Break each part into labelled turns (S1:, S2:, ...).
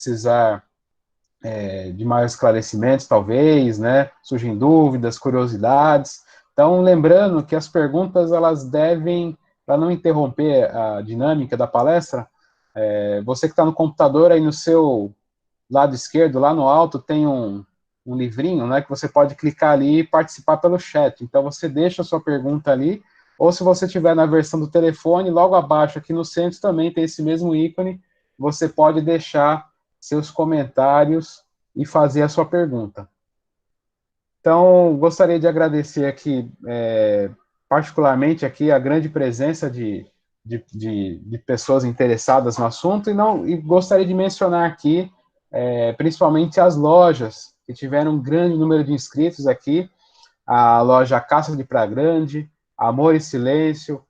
S1: precisar de mais esclarecimentos, talvez, né? Surgem dúvidas, curiosidades. Então, lembrando que as perguntas, elas devem, para não interromper a dinâmica da palestra, você que está no computador, aí no seu lado esquerdo, lá no alto, tem um livrinho, né, que você pode clicar ali e participar pelo chat. Então, você deixa a sua pergunta ali, ou se você estiver na versão do telefone, logo abaixo, aqui no centro, também tem esse mesmo ícone, você pode deixar seus comentários e fazer a sua pergunta. Então, gostaria de agradecer aqui, particularmente aqui, a grande presença de pessoas interessadas no assunto, e gostaria de mencionar aqui, principalmente as lojas, que tiveram um grande número de inscritos aqui, a loja Caça de Praia Grande, Amor e Silêncio,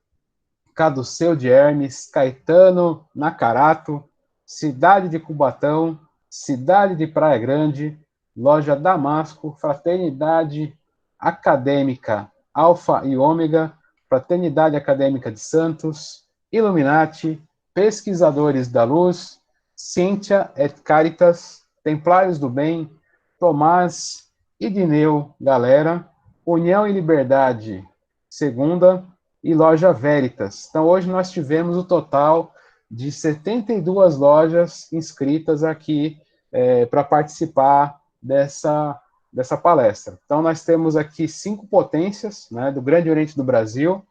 S1: Caduceu de Hermes, Caetano Nakarato, Cidade de Cubatão, Cidade de Praia Grande, Loja Damasco, Fraternidade Acadêmica Alfa e Ômega, Fraternidade Acadêmica de Santos, Illuminati, Pesquisadores da Luz, Cíntia et Caritas, Templários do Bem, Tomás, Idineu, Galera, União e Liberdade, Segunda, e Loja Veritas. Então, hoje nós tivemos o total de 72 lojas inscritas aqui para participar dessa palestra. Então, nós temos aqui 5 potências, né, do Grande Oriente do Brasil,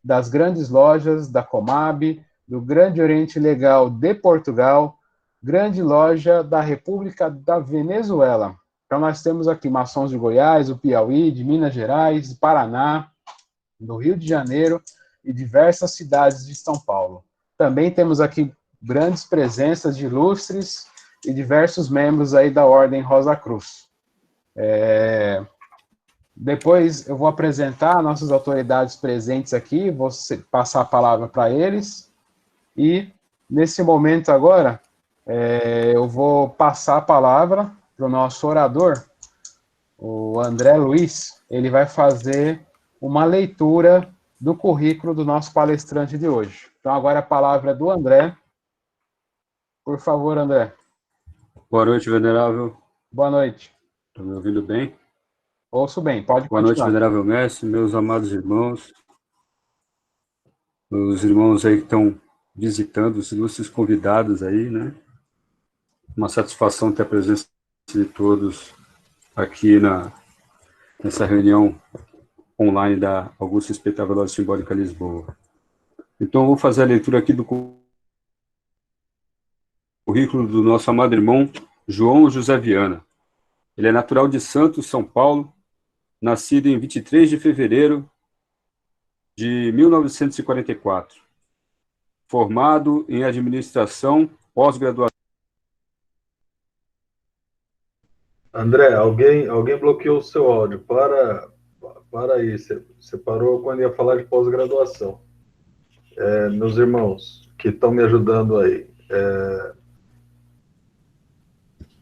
S1: das grandes lojas da Comab, do Grande Oriente Legal de Portugal, grande loja da República da Venezuela. Então, nós temos aqui maçons de Goiás, do Piauí, de Minas Gerais, do Paraná, do Rio de Janeiro e diversas cidades de São Paulo. Também temos aqui grandes presenças de ilustres e diversos membros aí da Ordem Rosa Cruz. Depois eu vou apresentar nossas autoridades presentes aqui, vou passar a palavra para eles, e nesse momento agora, eu vou passar a palavra para o nosso orador, o André Luiz. Ele vai fazer uma leitura do currículo do nosso palestrante de hoje. Então, agora a palavra é do André. Por favor, André.
S2: Boa noite, venerável.
S1: Boa noite.
S2: Estão me ouvindo bem?
S1: Ouço bem, pode
S2: Boa noite,
S1: continuar.
S2: venerável mestre, meus amados irmãos, os irmãos aí que estão visitando, os ilustres convidados aí, né? Uma satisfação ter a presença de todos aqui nessa reunião online da Augusta Espírita Veloz Simbólica Lisboa. Então, eu vou fazer a leitura aqui do currículo do nosso amado irmão João José Viana. Ele é natural de Santos, São Paulo, nascido em 23 de fevereiro de 1944. Formado em administração, pós-graduação.
S3: André, alguém bloqueou o seu áudio. Para aí, você parou quando ia falar de pós-graduação. Meus irmãos que estão me ajudando aí,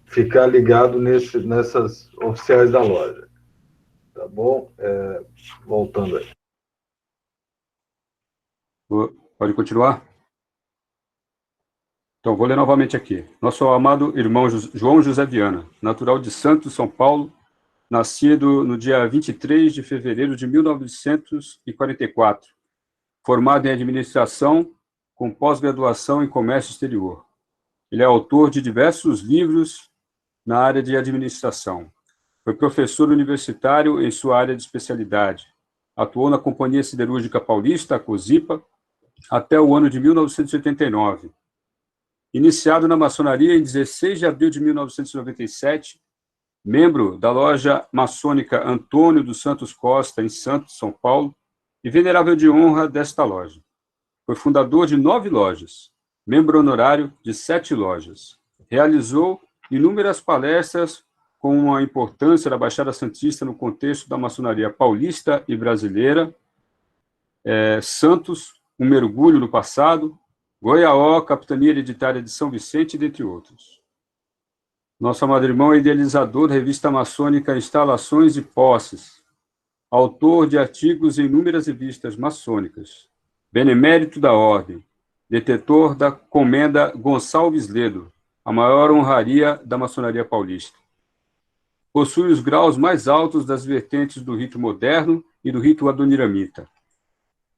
S3: ficar ligado nessas oficiais da loja. Tá bom? Voltando aí.
S2: Pode continuar? Então, vou ler novamente aqui. Nosso amado irmão João José Viana, natural de Santos, São Paulo, nascido no dia 23 de fevereiro de 1944, formado em administração, com pós-graduação em comércio exterior. Ele é autor de diversos livros na área de administração. Foi professor universitário em sua área de especialidade. Atuou na Companhia Siderúrgica Paulista, a COSIPA, até o ano de 1989. Iniciado na maçonaria em 16 de abril de 1997, membro da loja maçônica Antônio dos Santos Costa, em Santos, São Paulo, e venerável de honra desta loja. Foi fundador de 9 lojas, membro honorário de 7 lojas. Realizou inúmeras palestras com a importância da Baixada Santista no contexto da maçonaria paulista e brasileira, Santos, um mergulho no passado, Goiaó, Capitania Hereditária de São Vicente, dentre outros. Nosso amado irmão é idealizador da revista maçônica Instalações e Posses, autor de artigos em inúmeras revistas maçônicas, benemérito da Ordem, detetor da Comenda Gonçalves Ledo, a maior honraria da maçonaria paulista. Possui os graus mais altos das vertentes do rito moderno e do rito adoniramita.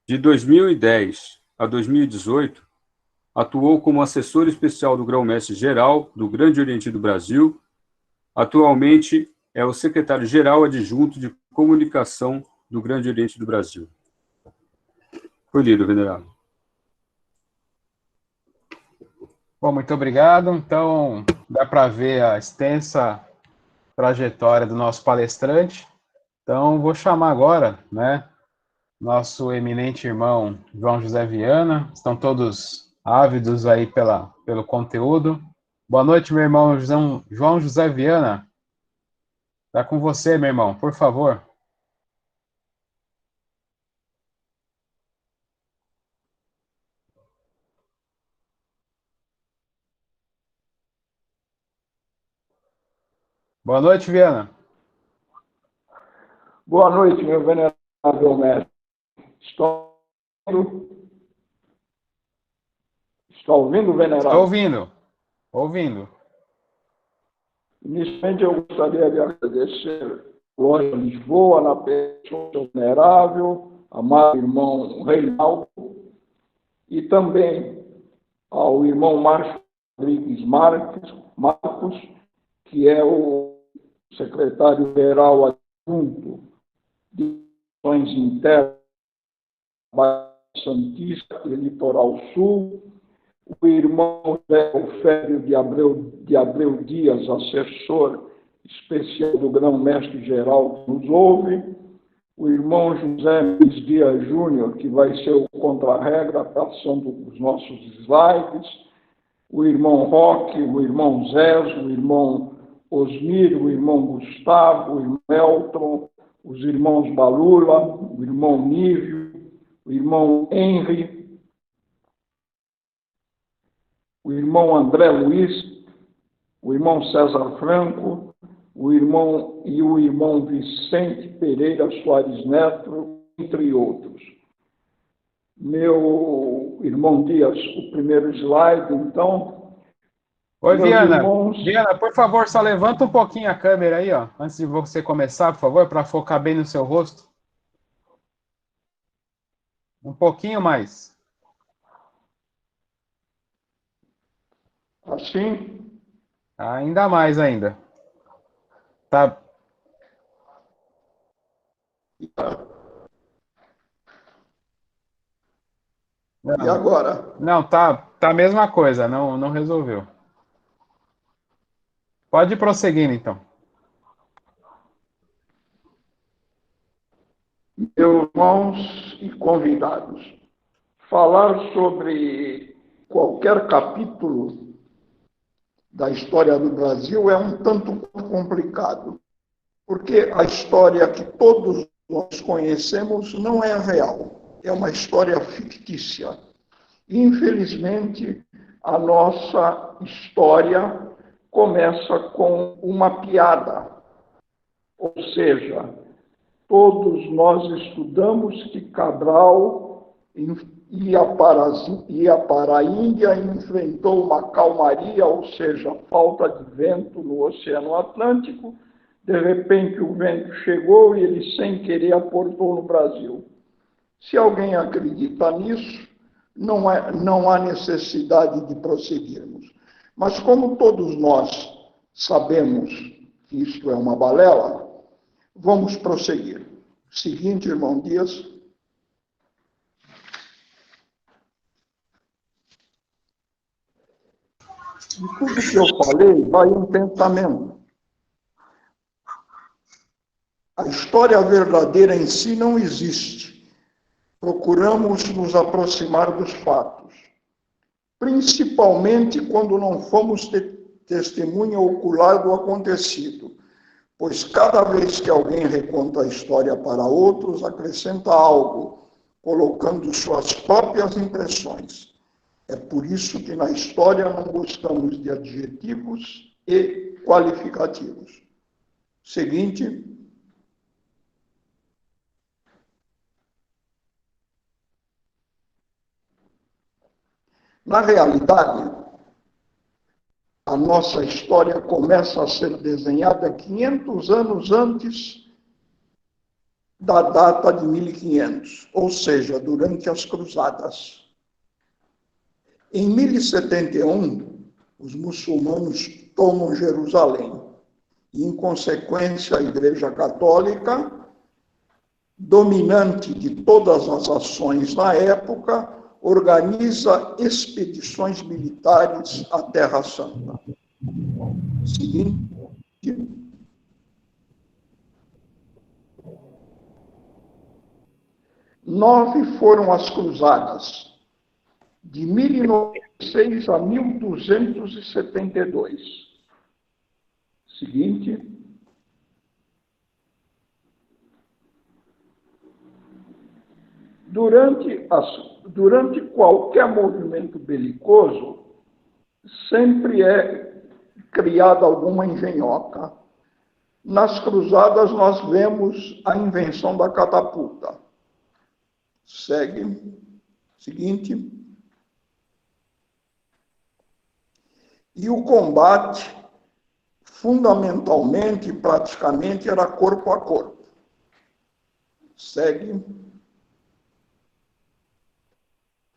S2: De 2010 a 2018, atuou como assessor especial do Grão-Mestre-Geral do Grande Oriente do Brasil. Atualmente é o secretário-geral adjunto de comunicação do Grande Oriente do Brasil. Foi lido, venerável.
S1: Bom, muito obrigado. Então, dá para ver a extensa trajetória do nosso palestrante. Então, vou chamar agora, né, nosso eminente irmão João José Viana. Estão todos ávidos aí pelo conteúdo. Boa noite, meu irmão João José Viana. Está com você, meu irmão, por favor. Boa noite, Viana.
S4: Boa noite, meu venerável mestre. Estou ouvindo, venerável?
S1: Estou ouvindo. Ouvindo.
S4: Inicialmente, eu gostaria de agradecer a Loja Lisboa, na pessoa do venerável, amado irmão Reinaldo, e também ao irmão Márcio Rodrigues Marcos, que é o secretário-geral adjunto de Ações Internas Baixada Santista e Litoral Sul, o irmão Zé Ofério de Abreu Dias, assessor especial do Grão-Mestre-Geral, que nos ouve, o irmão José Luiz Dias Júnior, que vai ser o contra-regra, passando os nossos slides, o irmão Roque, o irmão Zés, o irmão Osmir, o irmão Gustavo, o irmão Elton, os irmãos Balula, o irmão Nívio, o irmão Henry, o irmão André Luiz, o irmão César Franco, o irmão Vicente Pereira Soares Neto, entre outros. Meu irmão Dias, o primeiro slide, então.
S1: Oi, Viana. Irmãos... Viana, por favor, só levanta um pouquinho a câmera aí, ó, antes de você começar, por favor, para focar bem no seu rosto. Um pouquinho mais.
S4: Assim?
S1: Ainda mais ainda. Tá. Não,
S4: e agora?
S1: Não, tá a mesma coisa, não resolveu. Pode ir prosseguindo, então.
S4: Meus irmãos e convidados, falar sobre qualquer capítulo da história do Brasil é um tanto complicado, porque a história que todos nós conhecemos não é real, é uma história fictícia. Infelizmente, a nossa história começa com uma piada, ou seja, todos nós estudamos que Cabral ia para a Índia e enfrentou uma calmaria, ou seja, falta de vento no Oceano Atlântico. De repente, o vento chegou e ele, sem querer, aportou no Brasil. Se alguém acredita nisso, não há necessidade de prosseguirmos. Mas, como todos nós sabemos que isto é uma balela, vamos prosseguir. Seguinte, irmão Dias. De tudo que eu falei, vai um pensamento. A história verdadeira em si não existe. Procuramos nos aproximar dos fatos, principalmente quando não fomos testemunha ocular do acontecido, pois cada vez que alguém reconta a história para outros, acrescenta algo, colocando suas próprias impressões. É por isso que na história não gostamos de adjetivos e qualificativos. Seguinte. Na realidade, a nossa história começa a ser desenhada 500 anos antes da data de 1500, ou seja, durante as Cruzadas. Em 1071, os muçulmanos tomam Jerusalém e, em consequência, a Igreja Católica, dominante de todas as ações na época, organiza expedições militares à Terra Santa. Seguinte. 9 foram as cruzadas, de 1096 a 1272. Seguinte. Durante qualquer movimento belicoso, sempre é criada alguma engenhoca. Nas cruzadas, nós vemos a invenção da catapulta. Seguinte. E o combate, fundamentalmente, praticamente, era corpo a corpo.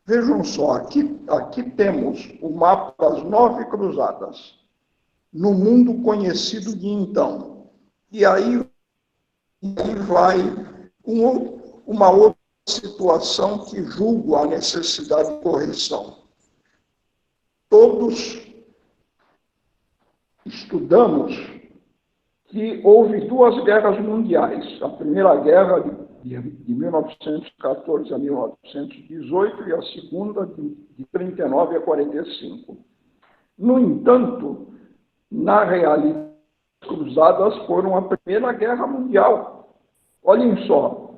S4: Vejam só, aqui temos o mapa das 9 cruzadas, no mundo conhecido de então. E aí vai uma outra situação que julgo a necessidade de correção. Todos estudamos que houve 2 guerras mundiais. A Primeira Guerra de 1914 a 1918 e a Segunda de 39 a 45. No entanto, na realidade, as cruzadas foram a Primeira Guerra Mundial. Olhem só,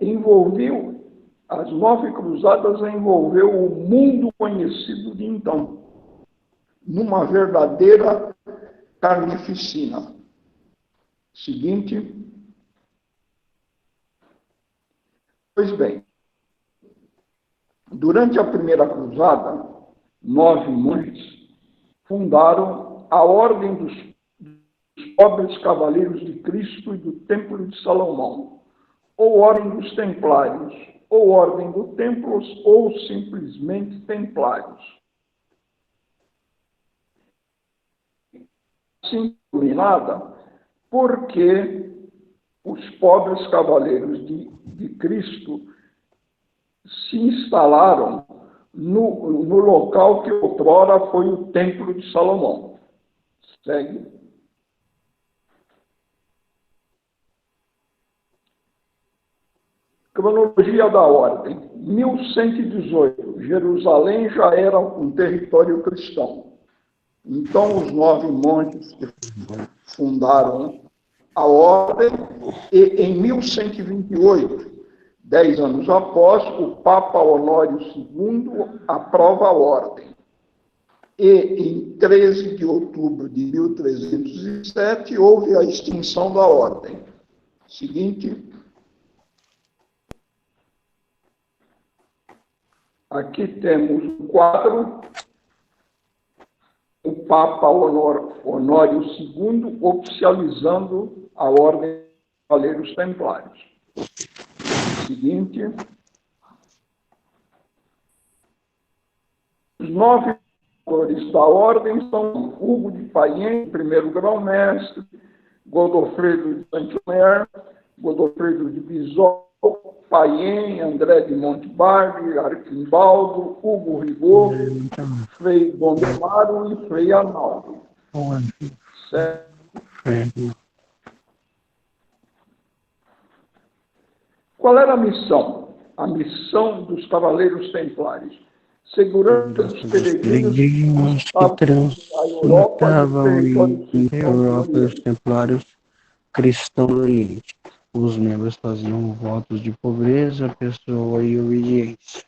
S4: as 9 cruzadas envolveu o mundo conhecido de então, numa verdadeira carnificina. Seguinte. Pois bem, durante a Primeira Cruzada, 9 monges fundaram a Ordem dos Pobres Cavaleiros de Cristo e do Templo de Salomão, ou Ordem dos Templários, ou Ordem do Templos, ou simplesmente Templários. Assim denominada porque os pobres cavaleiros de Cristo se instalaram no local que outrora foi o Templo de Salomão. Cronologia da ordem. 1118, Jerusalém já era um território cristão. Então, os 9 monges que fundaram a ordem, e em 1128, 10 anos após, o Papa Honório II aprova a ordem. E em 13 de outubro de 1307, houve a extinção da ordem. Seguinte. Aqui temos um quadro. O Papa Honório II oficializando a Ordem dos Cavaleiros Templários. Seguinte. Os 9 fundadores da Ordem são Hugo de Payen, primeiro grão-mestre, Godofredo de Saint-Omer, Godofredo de Bisol, Payen, André de Montbardi, Arquimbaldo, Hugo Rigaud, Frei Gondomaro e Frei Arnaldo. Qual era a missão? A missão dos Cavaleiros Templários. Segurança dos peregrinos que
S5: transportavam a Europa e os templários cristãos do Oriente. Os membros faziam votos de pobreza, pessoa e obediência.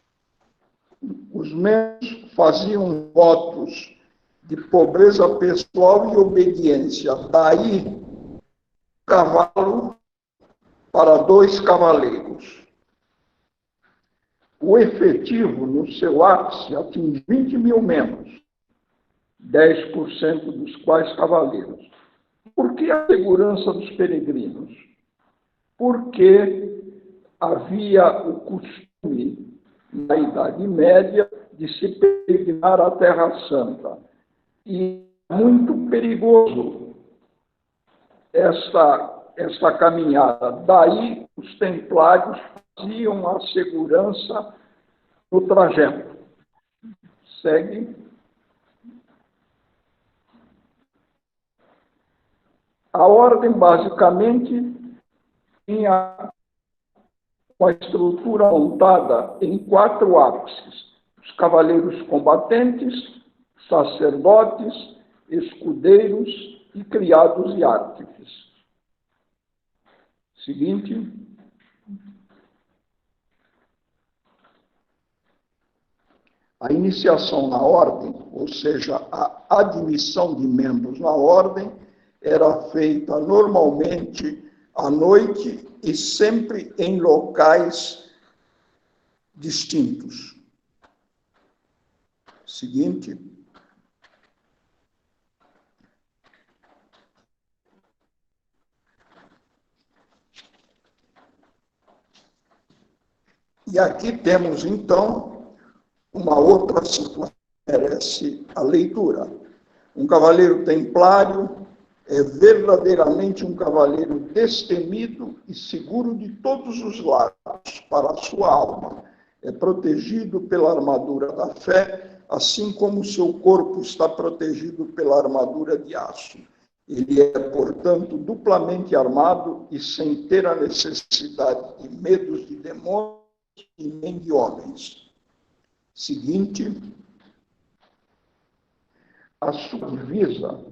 S4: Os membros faziam votos de pobreza pessoal e obediência. Daí, cavalo para 2 cavaleiros. O efetivo, no seu ápice, atinge 20 mil membros. 10% dos quais cavaleiros. Por que a segurança dos peregrinos? Porque havia o costume, na Idade Média, de se peregrinar à Terra Santa. E é muito perigoso essa caminhada. Daí, os templários faziam a segurança no trajeto. Segue. A ordem, basicamente, tinha uma estrutura montada em 4 ápices: os cavaleiros combatentes, sacerdotes, escudeiros e criados e artífices. Seguinte. A iniciação na ordem, ou seja, a admissão de membros na ordem, era feita normalmente à noite e sempre em locais distintos. Seguinte. E aqui temos, então, uma outra situação que merece a leitura. Um cavaleiro templário é verdadeiramente um cavaleiro destemido e seguro de todos os lados para a sua alma. É protegido pela armadura da fé, assim como seu corpo está protegido pela armadura de aço. Ele é, portanto, duplamente armado e sem ter a necessidade de medos de demônios e nem de homens. Seguinte. A sua divisa,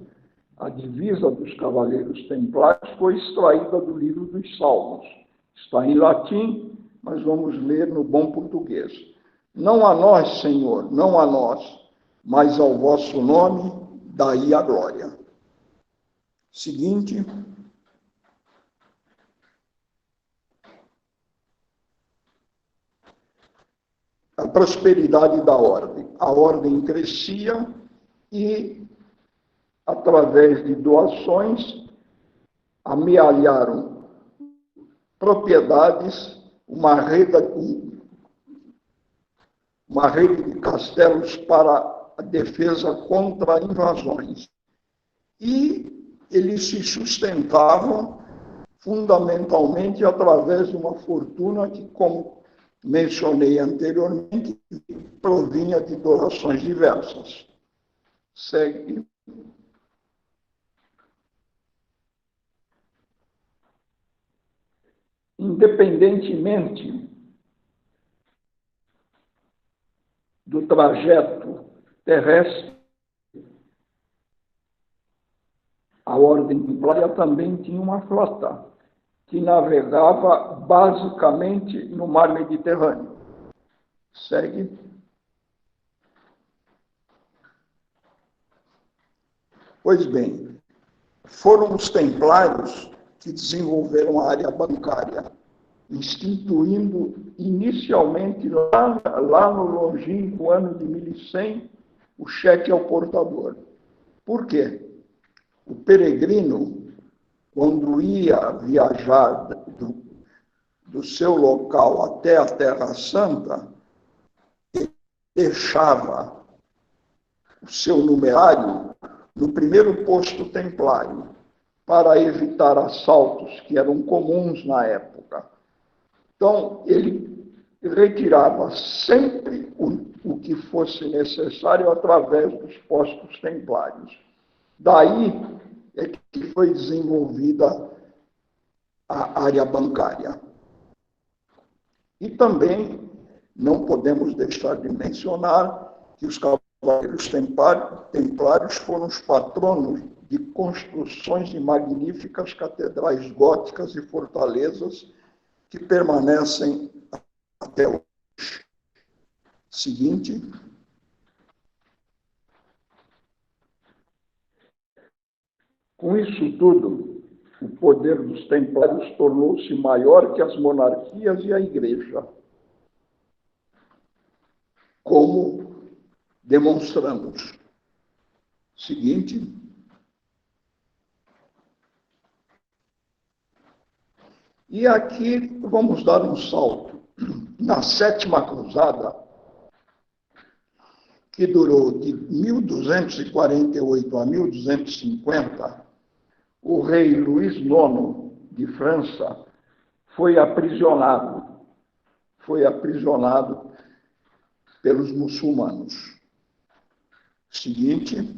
S4: a divisa dos cavaleiros templários, foi extraída do livro dos Salmos. Está em latim, mas vamos ler no bom português. Não a nós, Senhor, não a nós, mas ao vosso nome, daí a glória. Seguinte. A prosperidade da ordem. A ordem crescia e, através de doações, amealharam propriedades, uma rede de castelos para a defesa contra invasões. E eles se sustentavam fundamentalmente através de uma fortuna que, como mencionei anteriormente, provinha de doações diversas. Segue. Independentemente do trajeto terrestre, a ordem templária também tinha uma frota que navegava basicamente no mar Mediterrâneo. Segue. Pois bem, foram os templários que desenvolveram a área bancária, instituindo inicialmente, lá no longínquo ano de 1100, o cheque ao portador. Por quê? O peregrino, quando ia viajar do seu local até a Terra Santa, ele deixava o seu numerário no primeiro posto templário, para evitar assaltos que eram comuns na época. Então, ele retirava sempre o que fosse necessário através dos postos templários. Daí é que foi desenvolvida a área bancária. E também não podemos deixar de mencionar que os cavaleiros templários foram os patronos de construções de magníficas catedrais góticas e fortalezas que permanecem até hoje. Seguinte. Com isso tudo, o poder dos templários tornou-se maior que as monarquias e a igreja, como demonstramos. Seguinte. E aqui vamos dar um salto. Na Sétima Cruzada, que durou de 1248 a 1250, o rei Luís IX de França foi aprisionado pelos muçulmanos. Seguinte.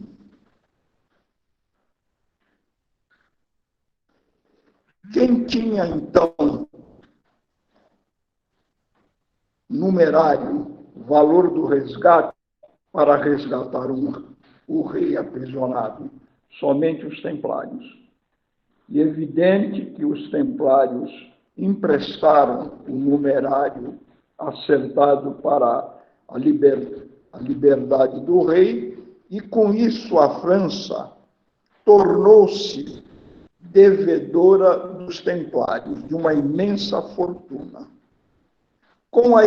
S4: Quem tinha, então, numerário, valor do resgate para resgatar o rei aprisionado? Somente os templários. E é evidente que os templários emprestaram o numerário acertado para a liberdade do rei, e com isso a França tornou-se devedora dos templários de uma imensa fortuna. Com a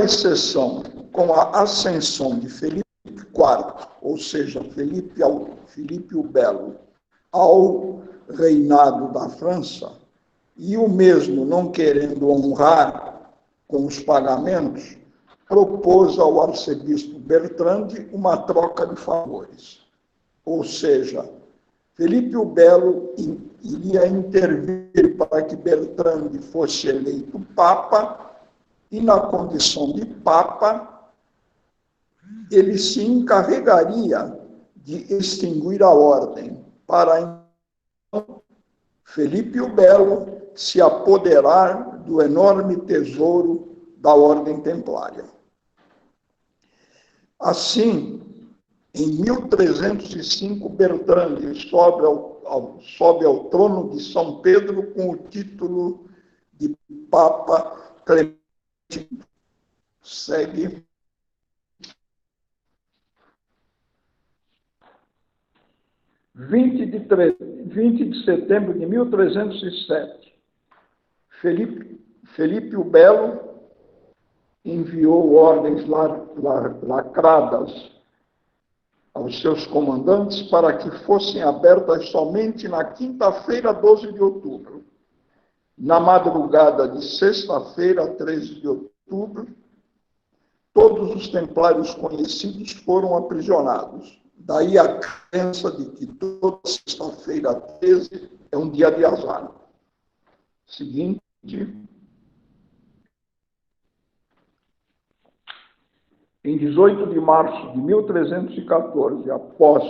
S4: ascensão de Felipe IV, ou seja, Felipe o Belo, ao reinado da França, e o mesmo não querendo honrar com os pagamentos, propôs ao arcebispo Bertrande uma troca de favores. Ou seja, Felipe o Belo iria intervir para que Bertrande fosse eleito papa, e na condição de papa, ele se encarregaria de extinguir a ordem, para então Felipe o Belo se apoderar do enorme tesouro da ordem templária. Assim, em 1305, Bertrande sobe ao trono de São Pedro com o título de Papa Clemente. Segue. (20 de setembro de 1307, Felipe o Belo enviou ordens lacradas aos seus comandantes para que fossem abertas somente na quinta-feira, 12 de outubro. Na madrugada de sexta-feira, 13 de outubro, todos os templários conhecidos foram aprisionados. Daí a crença de que toda sexta-feira, 13, é um dia de azar. Seguinte. Em 18 de março de 1314, após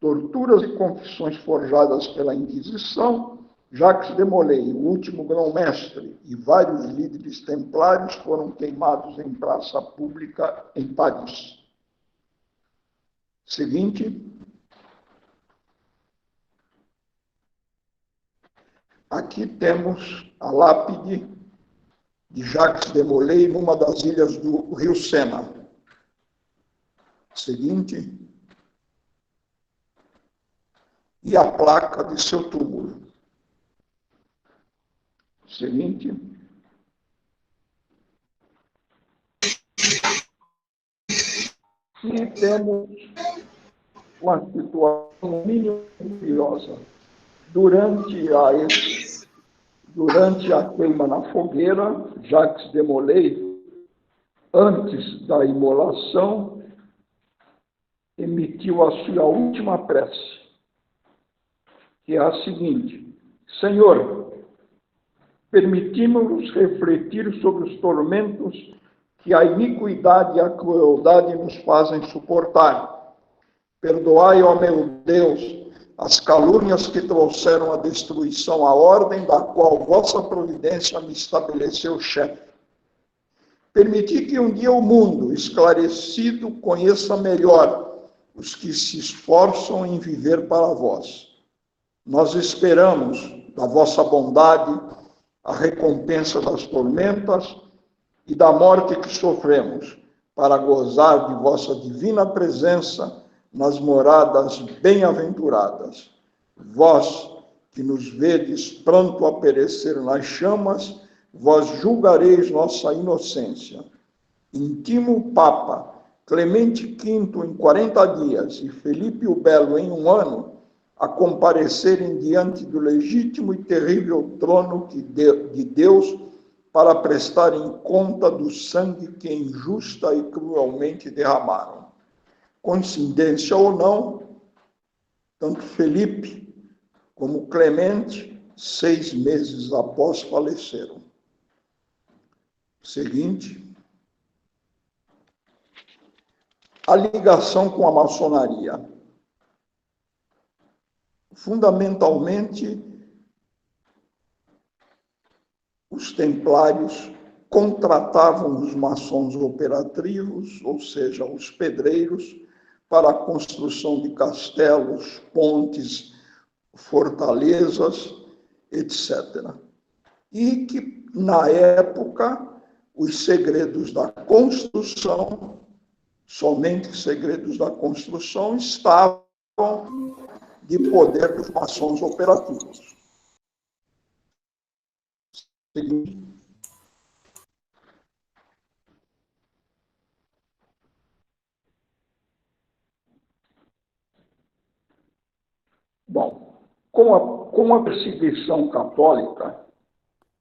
S4: torturas e confissões forjadas pela Inquisição, Jacques de Molay, o último grão-mestre, e vários líderes templários foram queimados em praça pública em Paris. Seguinte. Aqui temos a lápide de Jacques de Molay numa das ilhas do Rio Sena. Seguinte. E a placa de seu túmulo. Seguinte. E temos uma situação no mínimo curiosa. Durante a queima na fogueira, Jacques de Molay, antes da imolação, emitiu a sua última prece, que é a seguinte: Senhor, permitimos-nos refletir sobre os tormentos que a iniquidade e a crueldade nos fazem suportar. Perdoai, ó meu Deus, as calúnias que trouxeram a destruição à ordem da qual vossa providência me estabeleceu chefe. Permiti que um dia o mundo, esclarecido, conheça melhor os que se esforçam em viver para vós. Nós esperamos da vossa bondade a recompensa das tormentas e da morte que sofremos, para gozar de vossa divina presença nas moradas bem-aventuradas. Vós, que nos vedes pronto a perecer nas chamas, vós julgareis nossa inocência. Intimo Papa, Clemente V em 40 dias e Felipe o Belo em 1 ano, a comparecerem diante do legítimo e terrível trono de Deus para prestarem conta do sangue que injusta e cruelmente derramaram. Coincidência ou não, tanto Felipe como Clemente, 6 meses após, faleceram. Seguinte. A ligação com a maçonaria. Fundamentalmente, os templários contratavam os maçons operativos, ou seja, os pedreiros, para a construção de castelos, pontes, fortalezas, etc. E que, na época, os segredos da construção, somente os segredos da construção, estavam de poder dos maçons operativos. Bom, com a perseguição católica,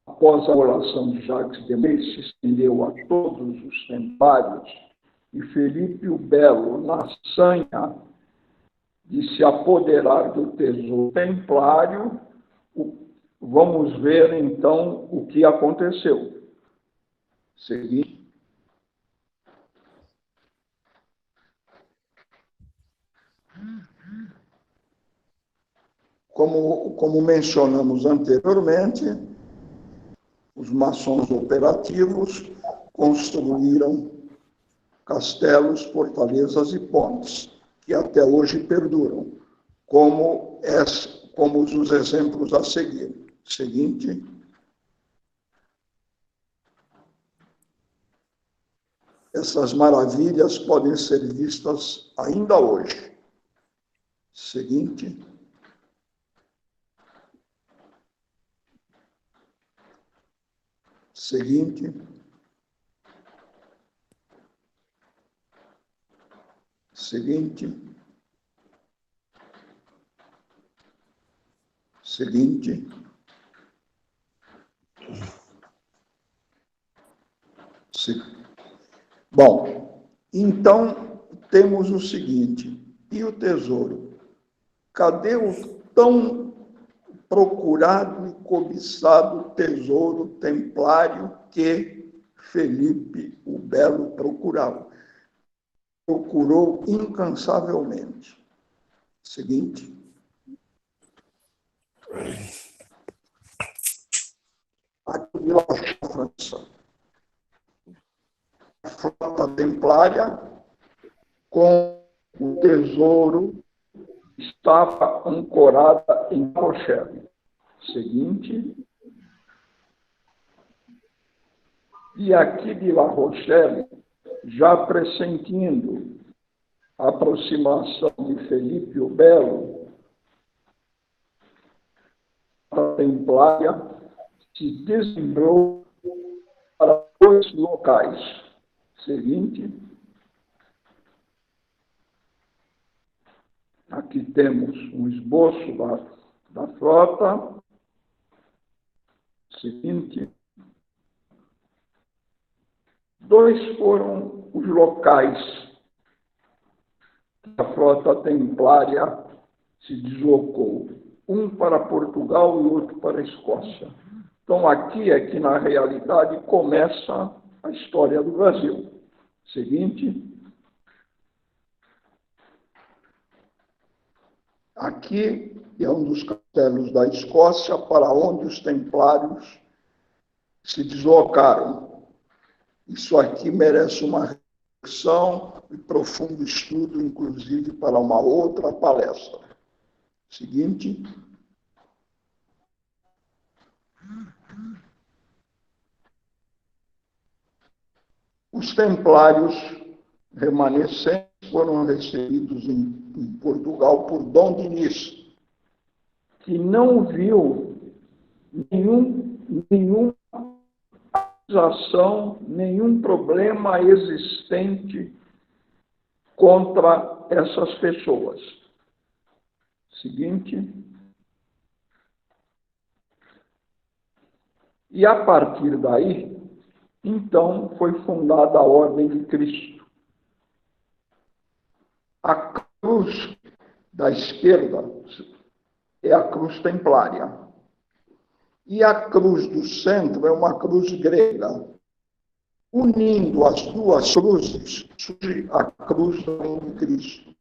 S4: após a oração de Jacques de Molay, se estendeu a todos os templários, e Felipe o Belo, na sanha de se apoderar do tesouro templário, vamos ver, então, o que aconteceu. Seguinte. Como mencionamos anteriormente, os maçons operativos construíram castelos, fortalezas e pontes, que até hoje perduram, como os exemplos a seguir. Seguinte. Essas maravilhas podem ser vistas ainda hoje. Seguinte. Seguinte. Seguinte. Seguinte. Bom, então temos o seguinte, e o tesouro? Cadê o tão procurado e cobiçado tesouro templário que Felipe o Belo procurou incansavelmente? Seguinte. Aqui de La França. A frota templária com o tesouro estava ancorada em La Rochelle. Seguinte. E aqui de La Rochelle, já pressentindo a aproximação de Felipe o Belo, a templária se desmembrou para 2 locais. Seguinte. Aqui temos um esboço da frota. Seguinte. 2 foram os locais que a frota templária se deslocou. Um para Portugal e outro para a Escócia. Então, aqui é que, na realidade, começa a história do Brasil. Seguinte. Aqui é um dos castelos da Escócia para onde os templários se deslocaram. Isso aqui merece uma reflexão e profundo estudo, inclusive para uma outra palestra. Seguinte. Os templários remanescentes foram recebidos em Portugal por Dom Dinis, que não viu nenhuma acusação, nenhum problema existente contra essas pessoas. Seguinte. E a partir daí, então, foi fundada a Ordem de Cristo. A cruz da esquerda é a cruz templária. E a cruz do centro é uma cruz grega. Unindo as duas cruzes, surge a cruz da Ordem de Cristo,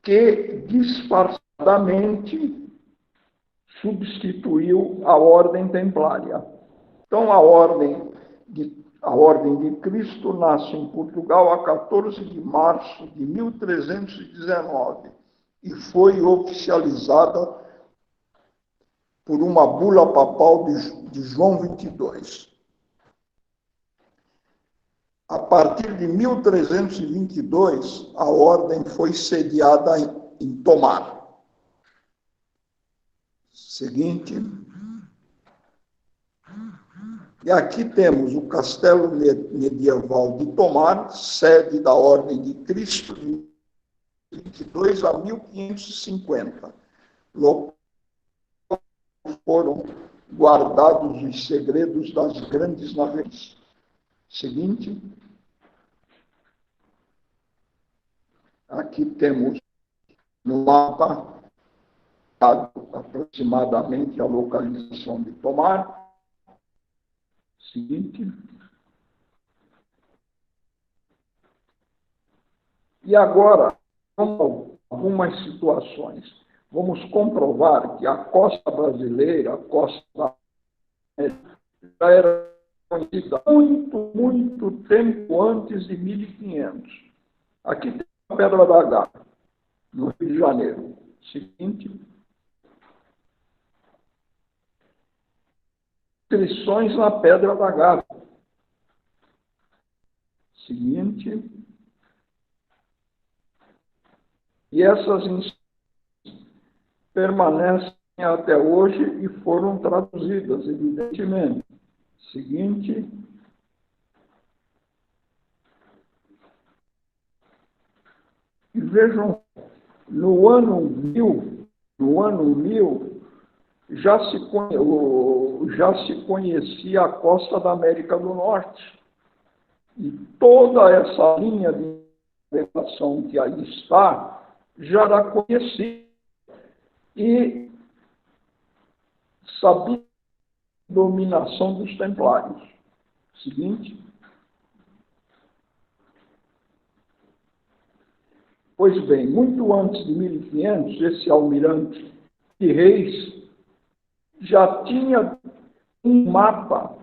S4: que disfarçadamente substituiu a Ordem Templária. Então, a Ordem de Cristo nasce em Portugal a 14 de março de 1319 e foi oficializada por uma bula papal de João 22. A partir de 1322, a ordem foi sediada em Tomar. Seguinte. E aqui temos o castelo medieval de Tomar, sede da Ordem de Cristo, de 22 a 1550. Local foram guardados os segredos das grandes navegações. Seguinte. Aqui temos no mapa aproximadamente a localização de Tomar. Seguinte. E agora, algumas situações. Vamos comprovar que a costa brasileira, a costa da América, já era conhecida muito tempo antes de 1500. Aqui tem a Pedra da Gávea, no Rio de Janeiro. Seguinte. Inscrições na Pedra da Gávea. Seguinte. E essas inscrições permanecem até hoje e foram traduzidas, evidentemente. Seguinte. E vejam, no ano 1000, já se conhecia a costa da América do Norte. E toda essa linha de navegação que aí está já era conhecida. E sabia a dominação dos templários. Seguinte. Pois bem, muito antes de 1500, esse almirante de Reis já tinha um mapa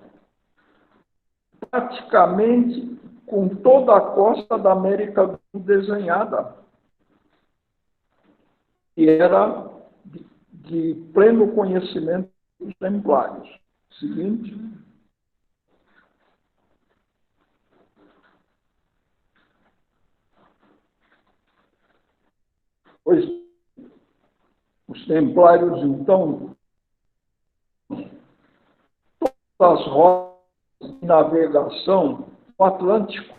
S4: praticamente com toda a costa da América do Sul desenhada. E era de pleno conhecimento dos templários. Seguinte. Pois os templários, então, todas as rotas de navegação no Atlântico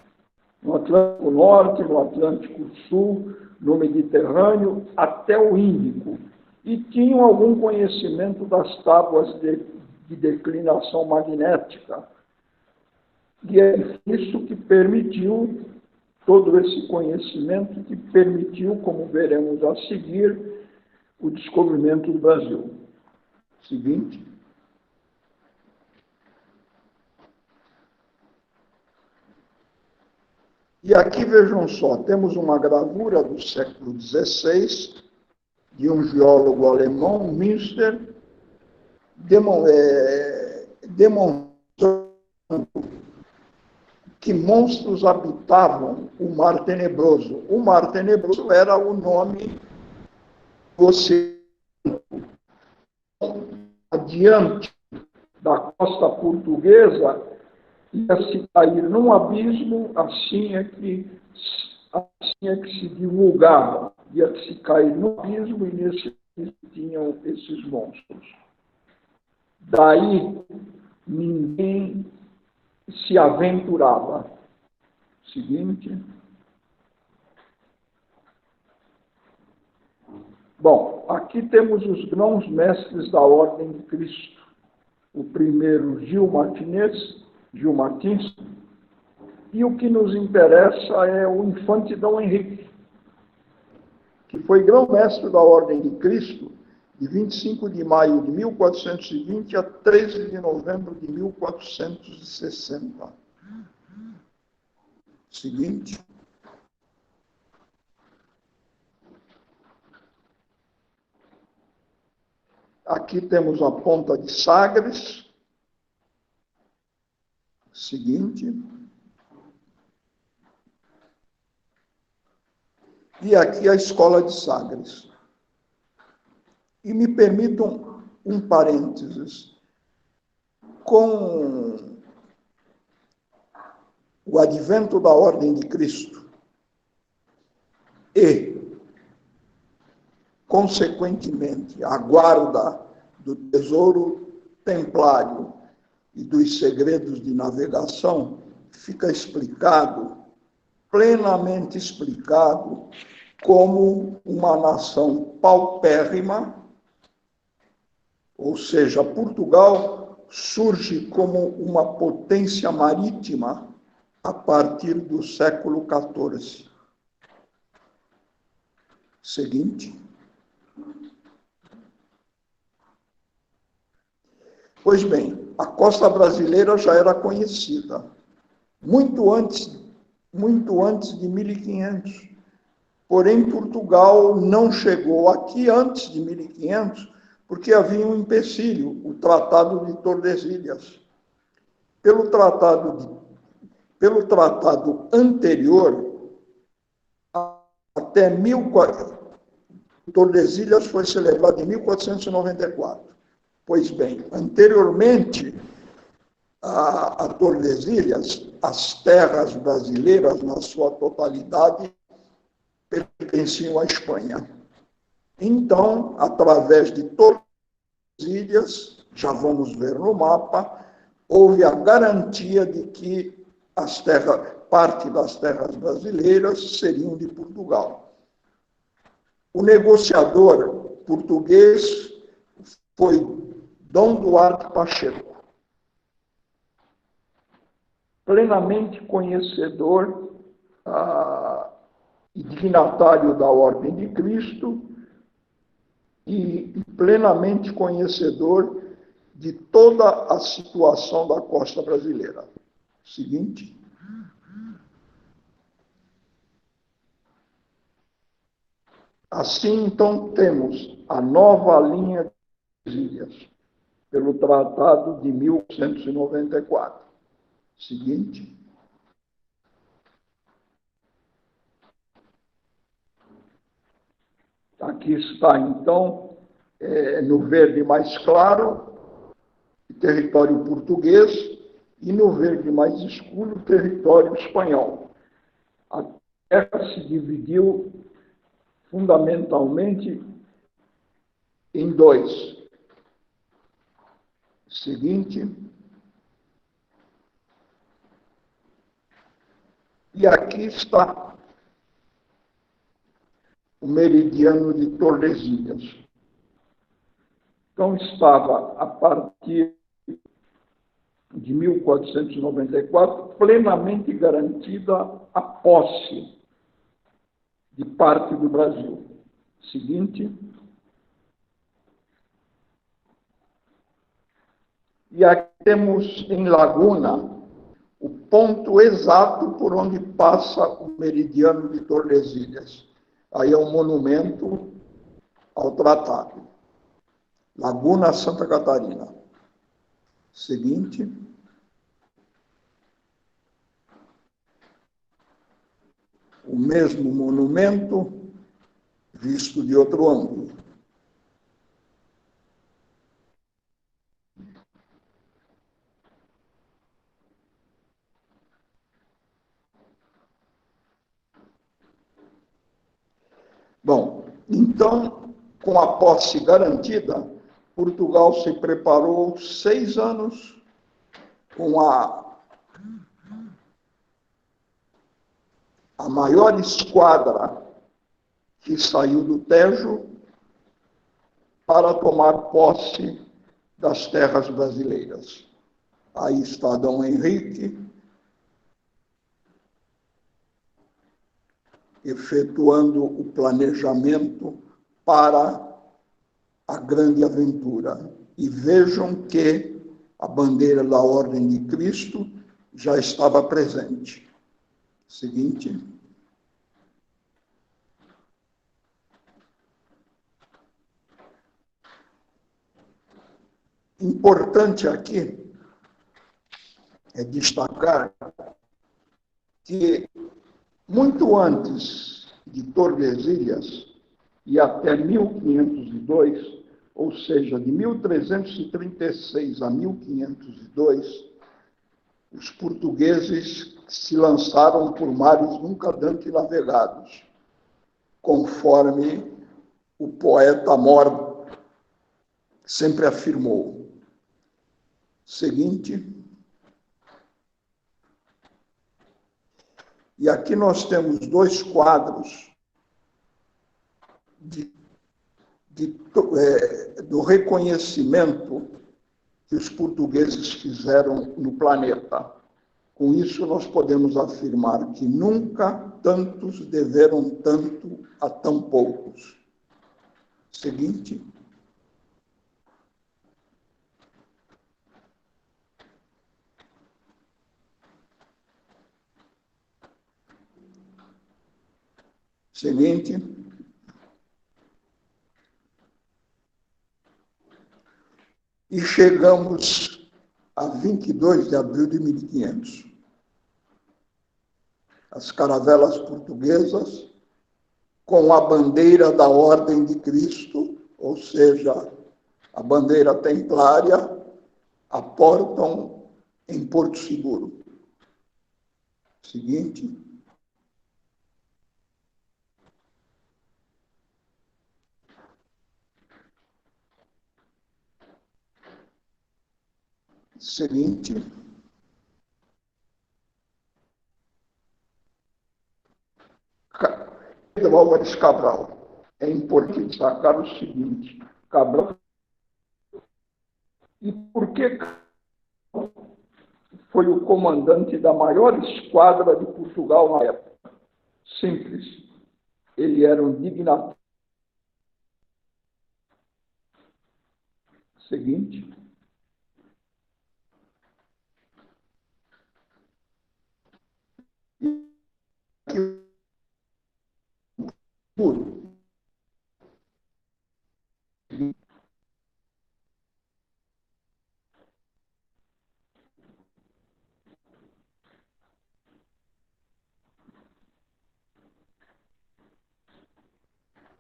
S4: Norte, no Atlântico Sul, no Mediterrâneo, até o Índico. E tinham algum conhecimento das tábuas de declinação magnética. E é isso que permitiu, todo esse conhecimento que permitiu, como veremos a seguir, o descobrimento do Brasil. Seguinte. E aqui, vejam só, temos uma gravura do século XVI, de um geólogo alemão, Münster, demonstrando que monstros habitavam o Mar Tenebroso. O Mar Tenebroso era o nome do oceano. Adiante da costa portuguesa, ia se cair num abismo, assim é que se divulgava. Ia se cair no abismo e nesse abismo tinham esses monstros. Daí ninguém se aventurava. Seguinte. Bom, aqui temos os grãos mestres da Ordem de Cristo. O primeiro, Gil Martins, e o que nos interessa é o infante Dom Henrique, que foi grão-mestre da Ordem de Cristo de 25 de maio de 1420 a 13 de novembro de 1460. Seguinte. Aqui temos a ponta de Sagres. Seguinte. E aqui a escola de Sagres. E me permitam um parênteses. Com o advento da Ordem de Cristo e, consequentemente, a guarda do tesouro templário e dos segredos de navegação, fica explicado, plenamente explicado, como uma nação paupérrima, ou seja, Portugal surge como uma potência marítima a partir do século XIV. Seguinte. Pois bem, a costa brasileira já era conhecida, muito antes de 1500. Porém, Portugal não chegou aqui antes de 1500, porque havia um empecilho, o Tratado de Tordesilhas. Pelo tratado anterior, até Tordesilhas foi celebrado em 1494. Pois bem, anteriormente a Tordesilhas, as terras brasileiras, na sua totalidade, pertenciam à Espanha. Então, através de Tordesilhas, já vamos ver no mapa, houve a garantia de que parte das terras brasileiras seriam de Portugal. O negociador português foi Dom Duarte Pacheco, plenamente conhecedor e dignatário da Ordem de Cristo e plenamente conhecedor de toda a situação da costa brasileira. Seguinte. Assim, então, temos a nova linha de ilhas, pelo Tratado de 1194. Seguinte. Aqui está, então, no verde mais claro, o território português, e no verde mais escuro, o território espanhol. A terra se dividiu fundamentalmente em dois. Seguinte. E aqui está o meridiano de Tordesilhas. Então, estava, a partir de 1494, plenamente garantida a posse de parte do Brasil. Seguinte. E aqui temos em Laguna o ponto exato por onde passa o meridiano de Tordesilhas. Aí é um monumento ao tratado. Laguna, Santa Catarina. Seguinte. O mesmo monumento, visto de outro ângulo. Bom, então, com a posse garantida, Portugal se preparou 6 anos com a maior esquadra que saiu do Tejo para tomar posse das terras brasileiras. Aí está Dom Henrique, efetuando o planejamento para a grande aventura. E vejam que a bandeira da Ordem de Cristo já estava presente. Seguinte. Importante aqui é destacar que, muito antes de Tordesilhas, e até 1502, ou seja, de 1336 a 1502, os portugueses se lançaram por mares nunca antes navegados, conforme o poeta Mor sempre afirmou. Seguinte. E aqui nós temos dois quadros do reconhecimento que os portugueses fizeram no planeta. Com isso, nós podemos afirmar que nunca tantos deveram tanto a tão poucos. Seguinte. Seguinte. E chegamos a 22 de abril de 1500. As caravelas portuguesas, com a bandeira da Ordem de Cristo, ou seja, a bandeira templária, aportam em Porto Seguro. Seguinte. Seguinte. Pedro Álvares Cabral. É importante destacar o seguinte: Cabral. E por que foi o comandante da maior esquadra de Portugal na época? Simples. Ele era um dignatário. Seguinte.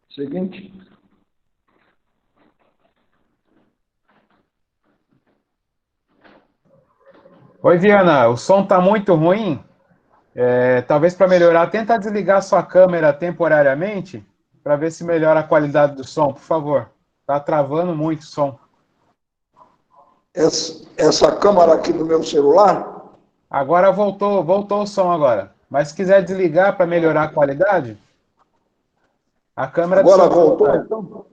S4: Seguinte.
S1: Oi, Viana, o som está muito ruim. Talvez para melhorar, tenta desligar sua câmera temporariamente para ver se melhora a qualidade do som, por favor. Está travando muito o som.
S4: Essa câmera aqui do meu celular?
S1: Agora voltou o som agora. Mas se quiser desligar para melhorar a qualidade, a câmera...
S4: Agora voltou, então?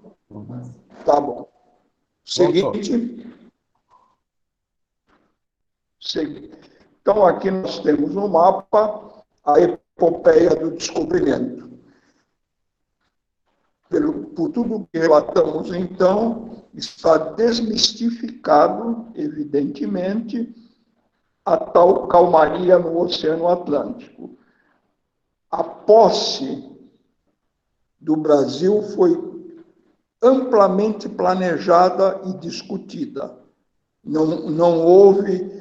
S4: Tá bom. Seguinte. Então, aqui nós temos no mapa a epopeia do descobrimento. Por tudo que relatamos, então, está desmistificado, evidentemente, a tal calmaria no Oceano Atlântico. A posse do Brasil foi amplamente planejada e discutida. Não houve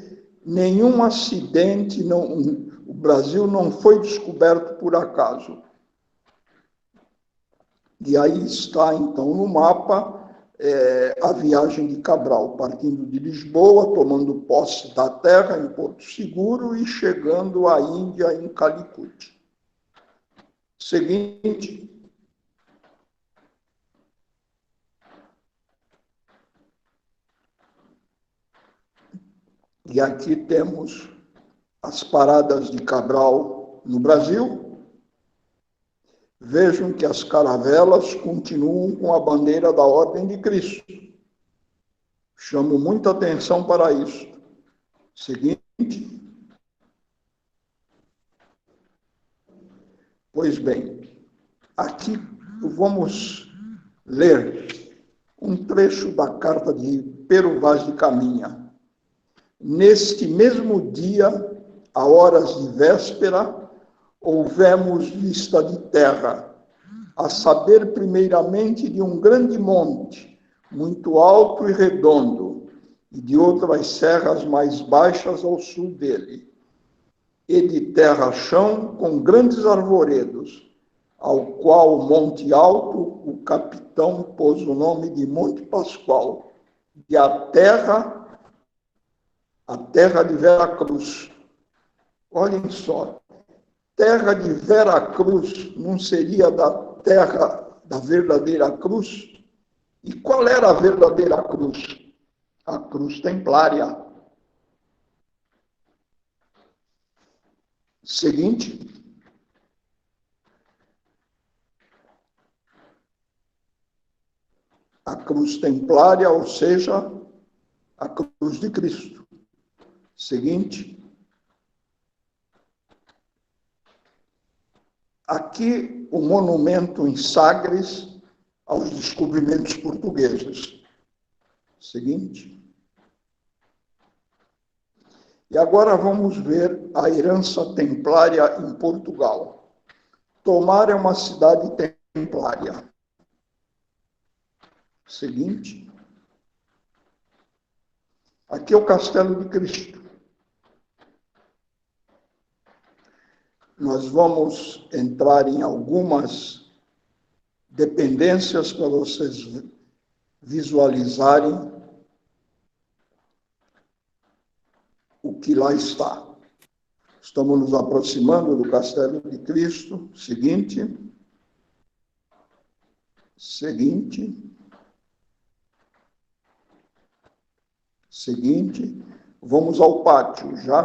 S4: nenhum acidente, o Brasil não foi descoberto por acaso. E aí está, então, no mapa, a viagem de Cabral, partindo de Lisboa, tomando posse da terra em Porto Seguro e chegando à Índia em Calicut. Seguinte. E aqui temos as paradas de Cabral no Brasil. Vejam que as caravelas continuam com a bandeira da Ordem de Cristo. Chamo muita atenção para isso. Seguinte. Pois bem, aqui vamos ler um trecho da carta de Pero Vaz de Caminha. Neste mesmo dia, a horas de véspera, houvemos vista de terra, a saber primeiramente de um grande monte, muito alto e redondo, e de outras serras mais baixas ao sul dele, e de terra-chão com grandes arvoredos, ao qual o monte alto o capitão pôs o nome de Monte Pascoal, e a terra de Veracruz. Olhem só, terra de Veracruz não seria da terra da verdadeira cruz? E qual era a verdadeira cruz? A cruz templária. Seguinte. A cruz templária, ou seja, a cruz de Cristo. Seguinte. Aqui o monumento em Sagres aos descobrimentos portugueses. Seguinte. E agora vamos ver a herança templária em Portugal. Tomar é uma cidade templária. Seguinte. Aqui é o Castelo de Cristo. Nós vamos entrar em algumas dependências para vocês visualizarem o que lá está. Estamos nos aproximando do Castelo de Cristo. Seguinte. Seguinte. Seguinte. Vamos ao pátio, já.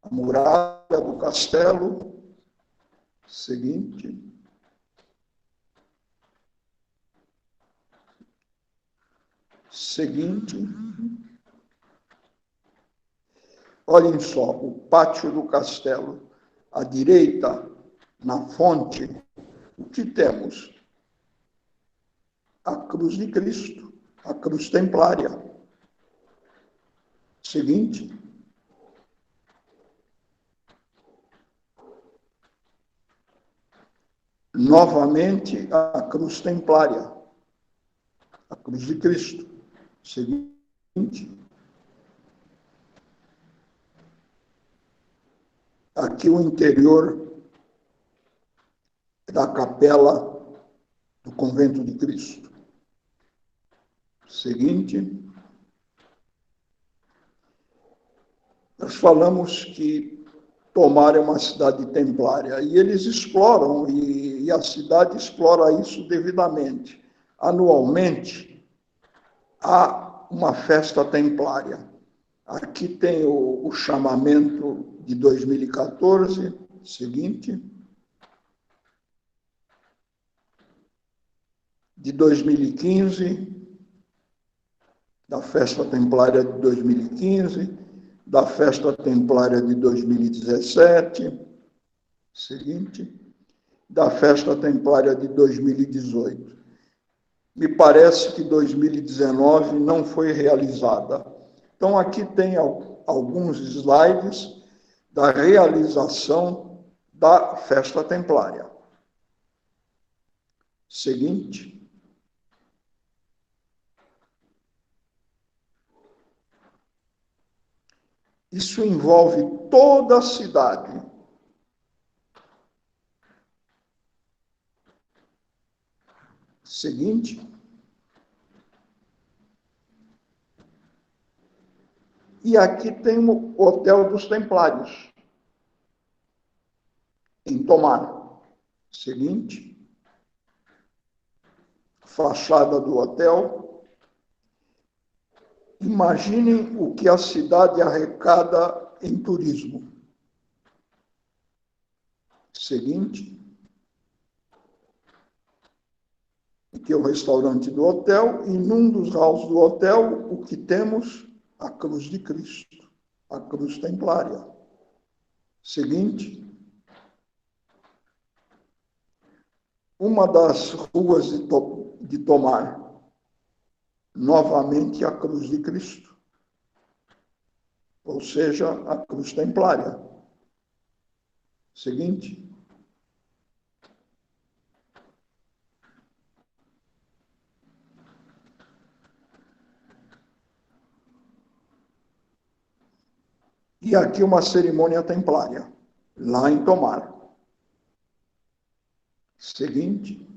S4: A muralha do castelo. Seguinte. Seguinte. Olhem só, o pátio do castelo. À direita, na fonte, o que temos? A cruz de Cristo, a cruz templária. Seguinte. Novamente, a cruz templária, a cruz de Cristo. Seguinte. Aqui o interior da capela do Convento de Cristo. Seguinte. Nós falamos que Tomar é uma cidade templária e eles exploram, e a cidade explora isso devidamente. Anualmente, há uma festa templária. Aqui tem o chamamento de 2014, seguinte. De 2015, da festa templária de 2015, da festa templária de 2017, seguinte, da festa templária de 2018. Me parece que 2019 não foi realizada. Então, aqui tem alguns slides da realização da festa templária. Seguinte. Isso envolve toda a cidade. Seguinte. E aqui tem o Hotel dos Templários, em Tomar. Seguinte. Fachada do hotel. Imaginem o que a cidade arrecada em turismo. Seguinte. que é o restaurante do hotel, e num dos halls do hotel, o que temos? A cruz de Cristo, a cruz templária. Seguinte, uma das ruas de Tomar, novamente a cruz de Cristo, ou seja, a cruz templária. Seguinte, e aqui uma cerimônia templária, lá em Tomar. Seguinte.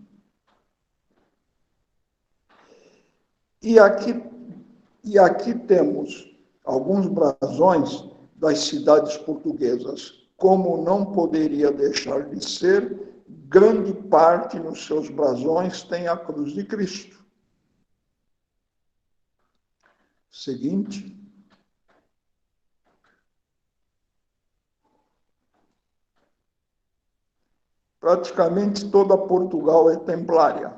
S4: E aqui temos alguns brasões das cidades portuguesas. Como não poderia deixar de ser, grande parte nos seus brasões tem a cruz de Cristo. Seguinte. Praticamente toda Portugal é templária.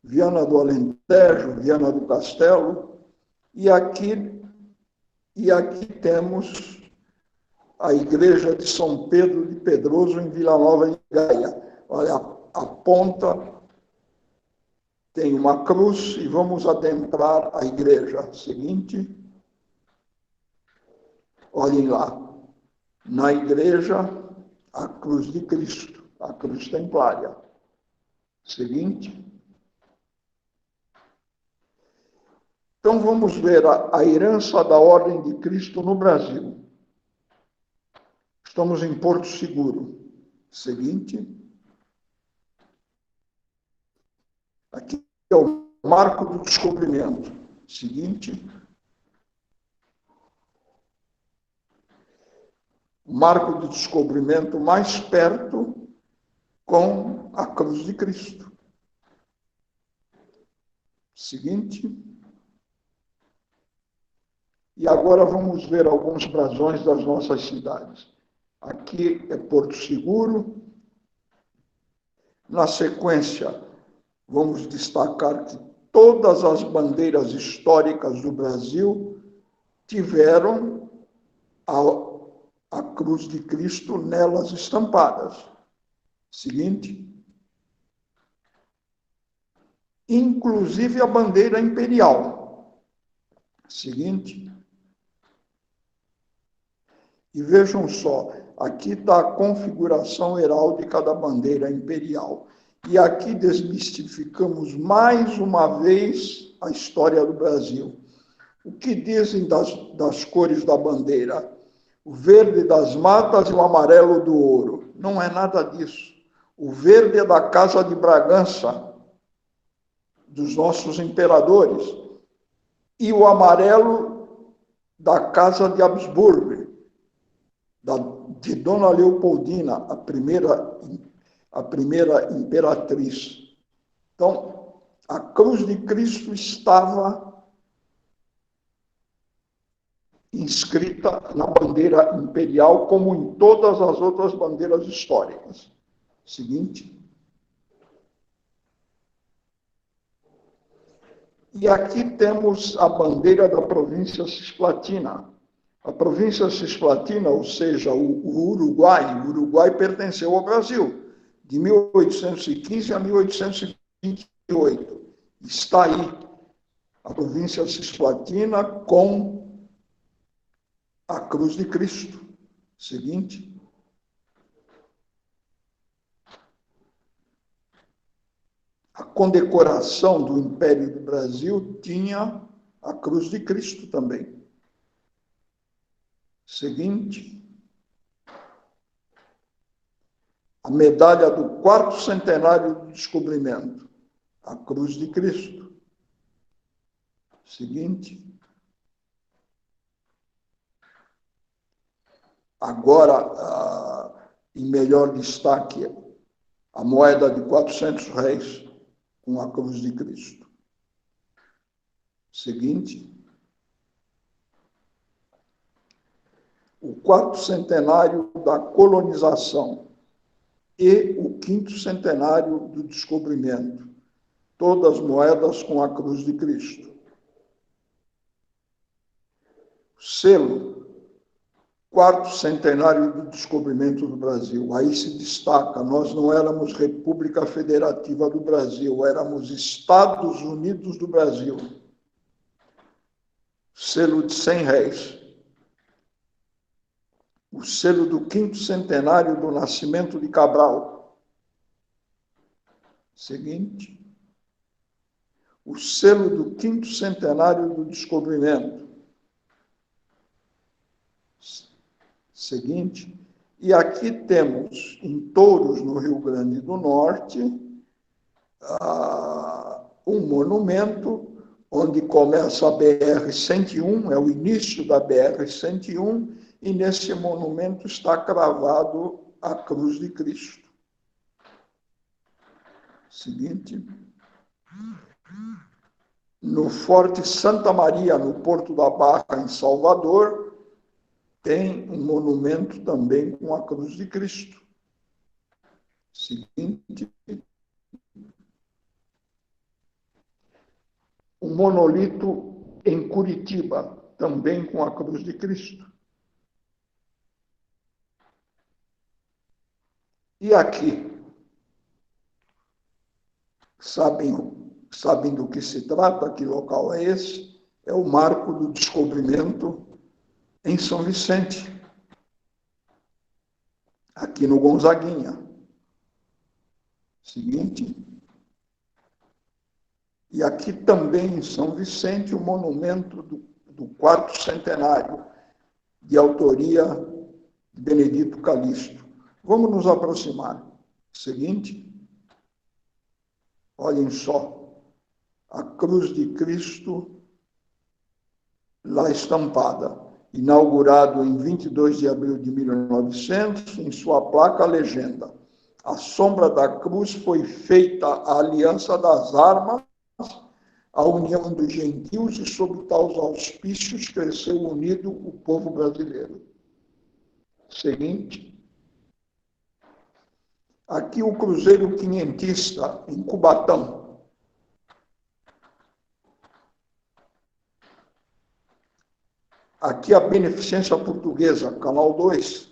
S4: Viana do Alentejo, Viana do Castelo, e aqui temos a igreja de São Pedro de Pedroso, em Vila Nova de Gaia. Olha, a ponta tem uma cruz e vamos adentrar a igreja. Seguinte. Olhem lá. Na igreja, a cruz de Cristo, a cruz templária. Seguinte. Então, vamos ver a herança da Ordem de Cristo no Brasil. Estamos em Porto Seguro. Seguinte. Aqui é o Marco do Descobrimento. Seguinte. O Marco do Descobrimento mais perto com a cruz de Cristo. Seguinte. E agora vamos ver alguns brasões das nossas cidades. Aqui é Porto Seguro. Na sequência, vamos destacar que todas as bandeiras históricas do Brasil tiveram a cruz de Cristo nelas estampadas. Seguinte. Inclusive a bandeira imperial. Seguinte. E vejam só, aqui está a configuração heráldica da bandeira imperial. E aqui desmistificamos mais uma vez a história do Brasil. O que dizem das cores da bandeira? O verde das matas e o amarelo do ouro. Não é nada disso. O verde é da Casa de Bragança, dos nossos imperadores, e o amarelo da Casa de Habsburgo, de Dona Leopoldina, a primeira imperatriz. Então, a cruz de Cristo estava inscrita na bandeira imperial, como em todas as outras bandeiras históricas. Seguinte. E aqui temos a bandeira da província Cisplatina. A província Cisplatina, ou seja, o Uruguai pertenceu ao Brasil, de 1815 a 1828. Está aí a província Cisplatina com a cruz de Cristo. Seguinte. A condecoração do Império do Brasil tinha a cruz de Cristo também. Seguinte. A medalha do 4º centenário do descobrimento, a cruz de Cristo. Seguinte. Agora, em melhor destaque, a moeda de 400 réis com a cruz de Cristo. Seguinte. O 4º centenário da colonização, e o 5º centenário do descobrimento, todas moedas com a cruz de Cristo. Selo, 4º centenário do descobrimento do Brasil. Aí se destaca, nós não éramos República Federativa do Brasil, éramos Estados Unidos do Brasil. Selo de 100 réis. O selo do 5º centenário do nascimento de Cabral. Seguinte. O selo do 5º centenário do descobrimento. Seguinte. E aqui temos, em Touros, no Rio Grande do Norte, um monumento onde começa a BR-101, é o início da BR-101, e nesse monumento está cravado a cruz de Cristo. Seguinte. No Forte Santa Maria, no Porto da Barra, em Salvador, tem um monumento também com a cruz de Cristo. Seguinte. Um monolito em Curitiba, também com a cruz de Cristo. E aqui, sabem do que se trata? Que local é esse? É o marco do descobrimento em São Vicente, aqui no Gonzaguinha. Seguinte. E aqui também em São Vicente, o monumento do 4º centenário, de autoria de Benedito Calixto. Vamos nos aproximar. Seguinte. Olhem só. A cruz de Cristo lá estampada. Inaugurado em 22 de abril de 1900, em sua placa a legenda: à sombra da cruz foi feita a aliança das armas, a união dos gentios, e sob tais auspícios cresceu unido o povo brasileiro. Seguinte. Aqui o Cruzeiro Quinhentista, em Cubatão. Aqui a Beneficência Portuguesa, Canal 2.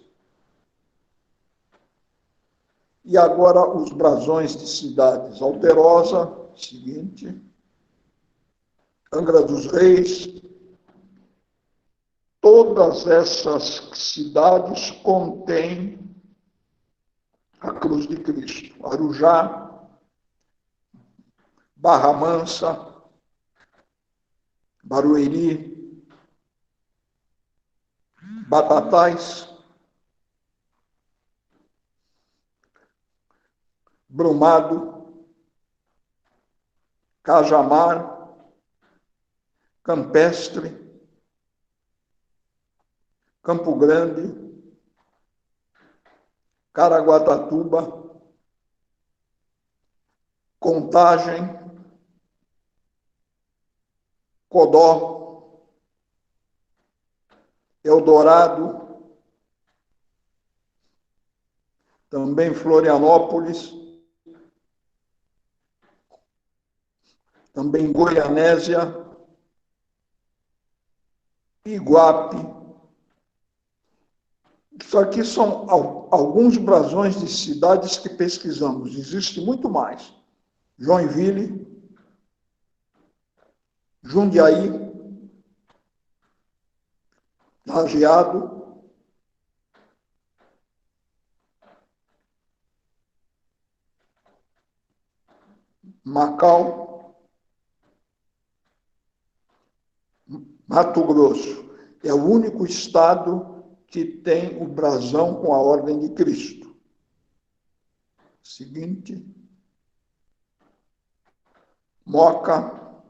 S4: E agora os brasões de cidades: Alterosa, seguinte. Angra dos Reis. Todas essas cidades contêm a cruz de Cristo. Arujá, Barra Mansa, Barueri, Batatais, Brumado, Cajamar, Campestre, Campo Grande, Caraguatatuba, Contagem, Codó, Eldorado, também Florianópolis, também Goianésia, Iguape. Isso aqui são alguns brasões de cidades que pesquisamos. Existe muito mais. Joinville, Jundiaí, Lajeado, Macau, Mato Grosso. É o único estado que tem o brasão com a Ordem de Cristo. Seguinte. Moca,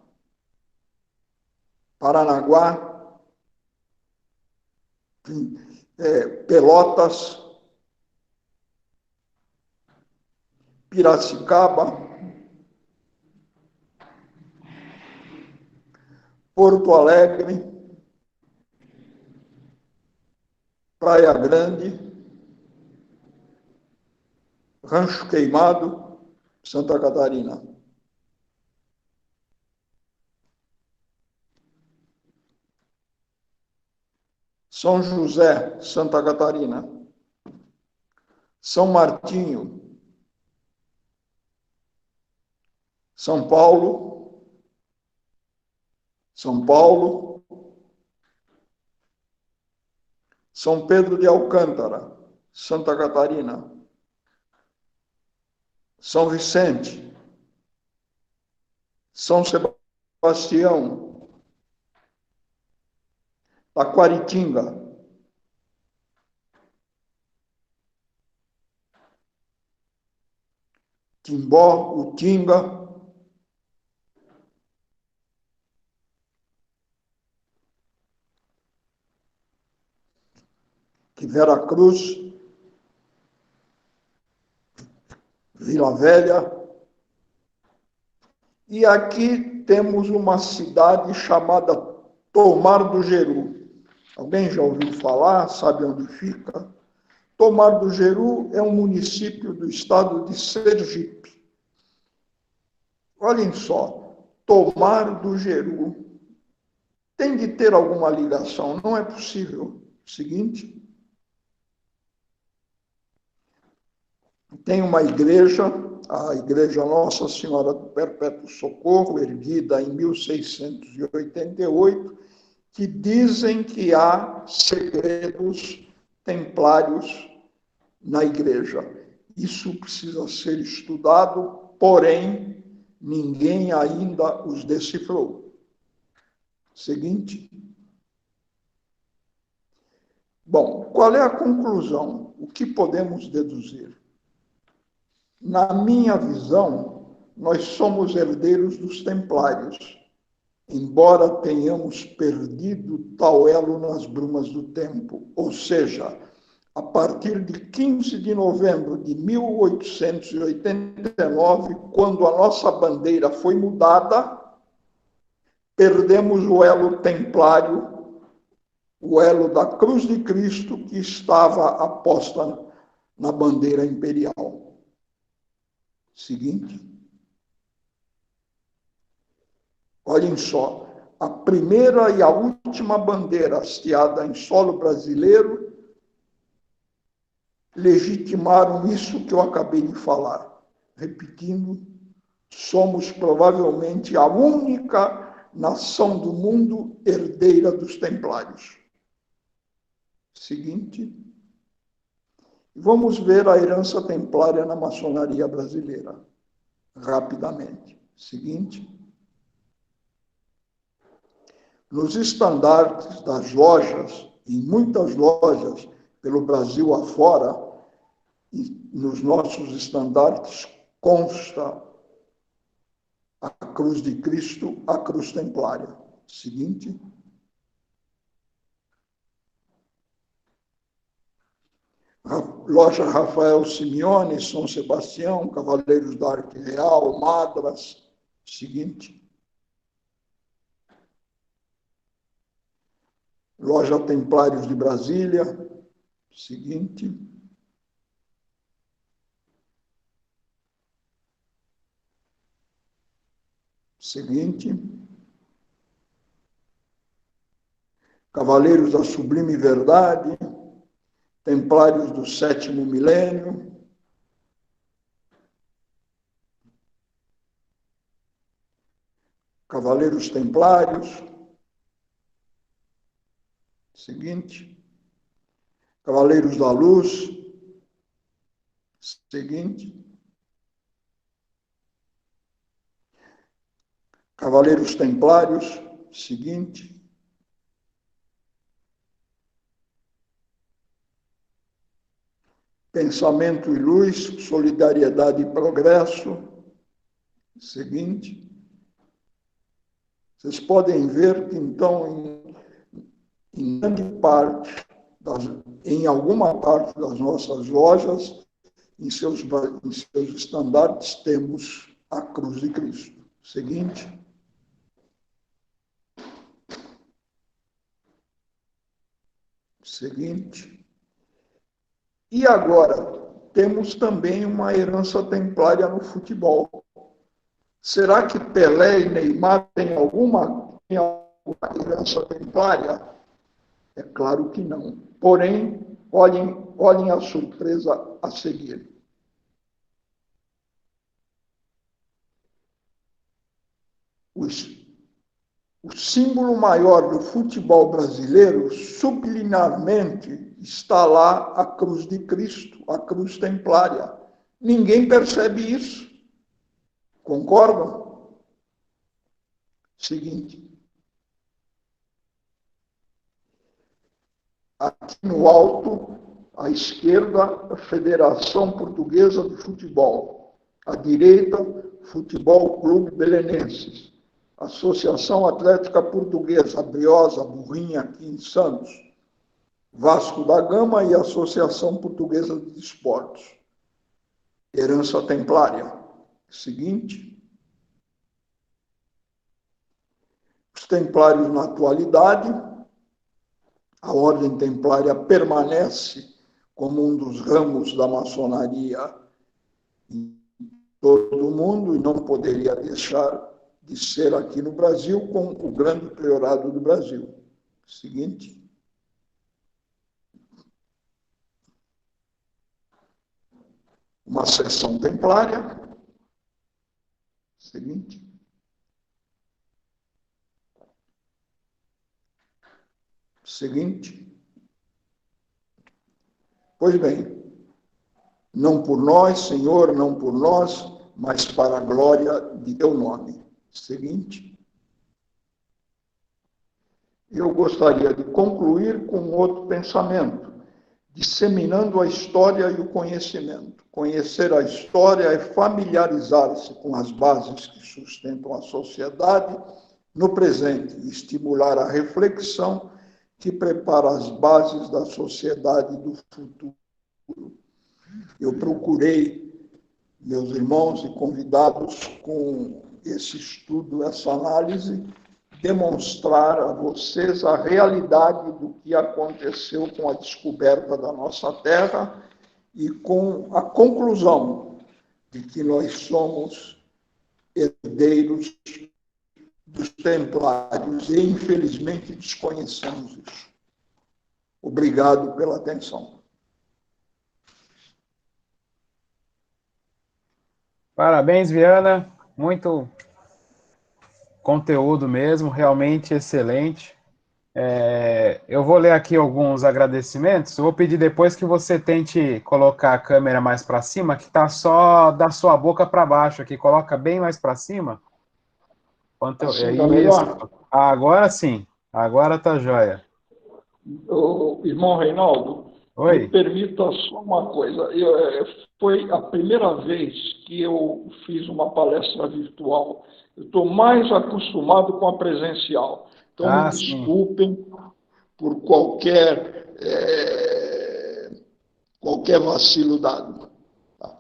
S4: Paranaguá, Pelotas, Piracicaba, Porto Alegre, Praia Grande, Rancho Queimado, Santa Catarina. São José, Santa Catarina. São Martinho, São Paulo. São Paulo. São Pedro de Alcântara, Santa Catarina. São Vicente. São Sebastião. Taquaritinga. Timbó, Utinga. Vera Cruz. Vila Velha. E aqui temos uma cidade chamada Tomar do Jeru. Alguém já ouviu falar? Sabe onde fica? Tomar do Jeru é um município do estado de Sergipe. Olhem só, Tomar do Jeru tem de ter alguma ligação, não é possível. Seguinte, tem uma igreja, a Igreja Nossa Senhora do Perpétuo Socorro, erguida em 1688, que dizem que há segredos templários na igreja. Isso precisa ser estudado, porém, ninguém ainda os decifrou. Seguinte. Bom, qual é a conclusão? O que podemos deduzir? Na minha visão, nós somos herdeiros dos templários, embora tenhamos perdido tal elo nas brumas do tempo, ou seja, a partir de 15 de novembro de 1889, quando a nossa bandeira foi mudada, perdemos o elo templário, o elo da Cruz de Cristo que estava aposta na bandeira imperial. Seguinte. Olhem só, a primeira e a última bandeira hasteada em solo brasileiro legitimaram isso que eu acabei de falar. Repetindo, somos provavelmente a única nação do mundo herdeira dos templários. Seguinte. Vamos ver a herança templária na maçonaria brasileira, rapidamente. Seguinte. Nos estandartes das lojas, em muitas lojas pelo Brasil afora, e nos nossos estandartes consta a cruz de Cristo, a cruz templária. Seguinte. Loja Rafael Simeone, São Sebastião, Cavaleiros da Arte Real, Madras. Seguinte. Loja Templários de Brasília. Seguinte. Seguinte. Cavaleiros da Sublime Verdade. Templários do Sétimo Milênio. Cavaleiros Templários. Seguinte. Cavaleiros da Luz. Seguinte. Cavaleiros Templários. Seguinte. Pensamento e Luz, Solidariedade e Progresso. Seguinte. Vocês podem ver que, então, em grande parte, em alguma parte das nossas lojas, em seus estandartes, temos a Cruz de Cristo. Seguinte. Seguinte. E agora, temos também uma herança templária no futebol. Será que Pelé e Neymar têm alguma herança templária? É claro que não. Porém, olhem a surpresa a seguir. O símbolo maior do futebol brasileiro, subliminarmente, está lá a cruz de Cristo, a cruz templária. Ninguém percebe isso. Concordam? Seguinte. Aqui no alto, à esquerda, a Federação Portuguesa de Futebol. À direita, Futebol Clube Belenenses. Associação Atlética Portuguesa, Briosa, Burrinha, aqui em Santos. Vasco da Gama e Associação Portuguesa de Esportes. Herança templária. Seguinte. Os templários na atualidade, a ordem templária permanece como um dos ramos da maçonaria em todo o mundo e não poderia deixar de ser aqui no Brasil com o Grande Priorado do Brasil. Seguinte. Uma seção templária. Seguinte. Seguinte. Pois bem, não por nós, Senhor, não por nós, mas para a glória de teu nome. Seguinte. Eu gostaria de concluir com outro pensamento, disseminando a história e o conhecimento. Conhecer a história é familiarizar-se com as bases que sustentam a sociedade no presente e estimular a reflexão que prepara as bases da sociedade do futuro. Eu procurei, meus irmãos e convidados, com esse estudo, essa análise, demonstrar a vocês a realidade do que aconteceu com a descoberta da nossa Terra e com a conclusão de que nós somos herdeiros dos templários e, infelizmente, desconhecemos isso. Obrigado pela atenção.
S1: Parabéns, Viana. Muito conteúdo mesmo, realmente excelente. Eu vou ler aqui alguns agradecimentos. Eu vou pedir depois que você tente colocar a câmera mais para cima, que está só da sua boca para baixo aqui. Coloca bem mais para cima.
S4: Assim, tá melhor?
S1: Agora sim. Agora tá jóia.
S4: O irmão Reinaldo,
S1: Oi.
S4: me permita só uma coisa. Foi a primeira vez que eu fiz uma palestra virtual. Eu estou mais acostumado com a presencial. Então, me desculpem por qualquer vacilo dado. Tá.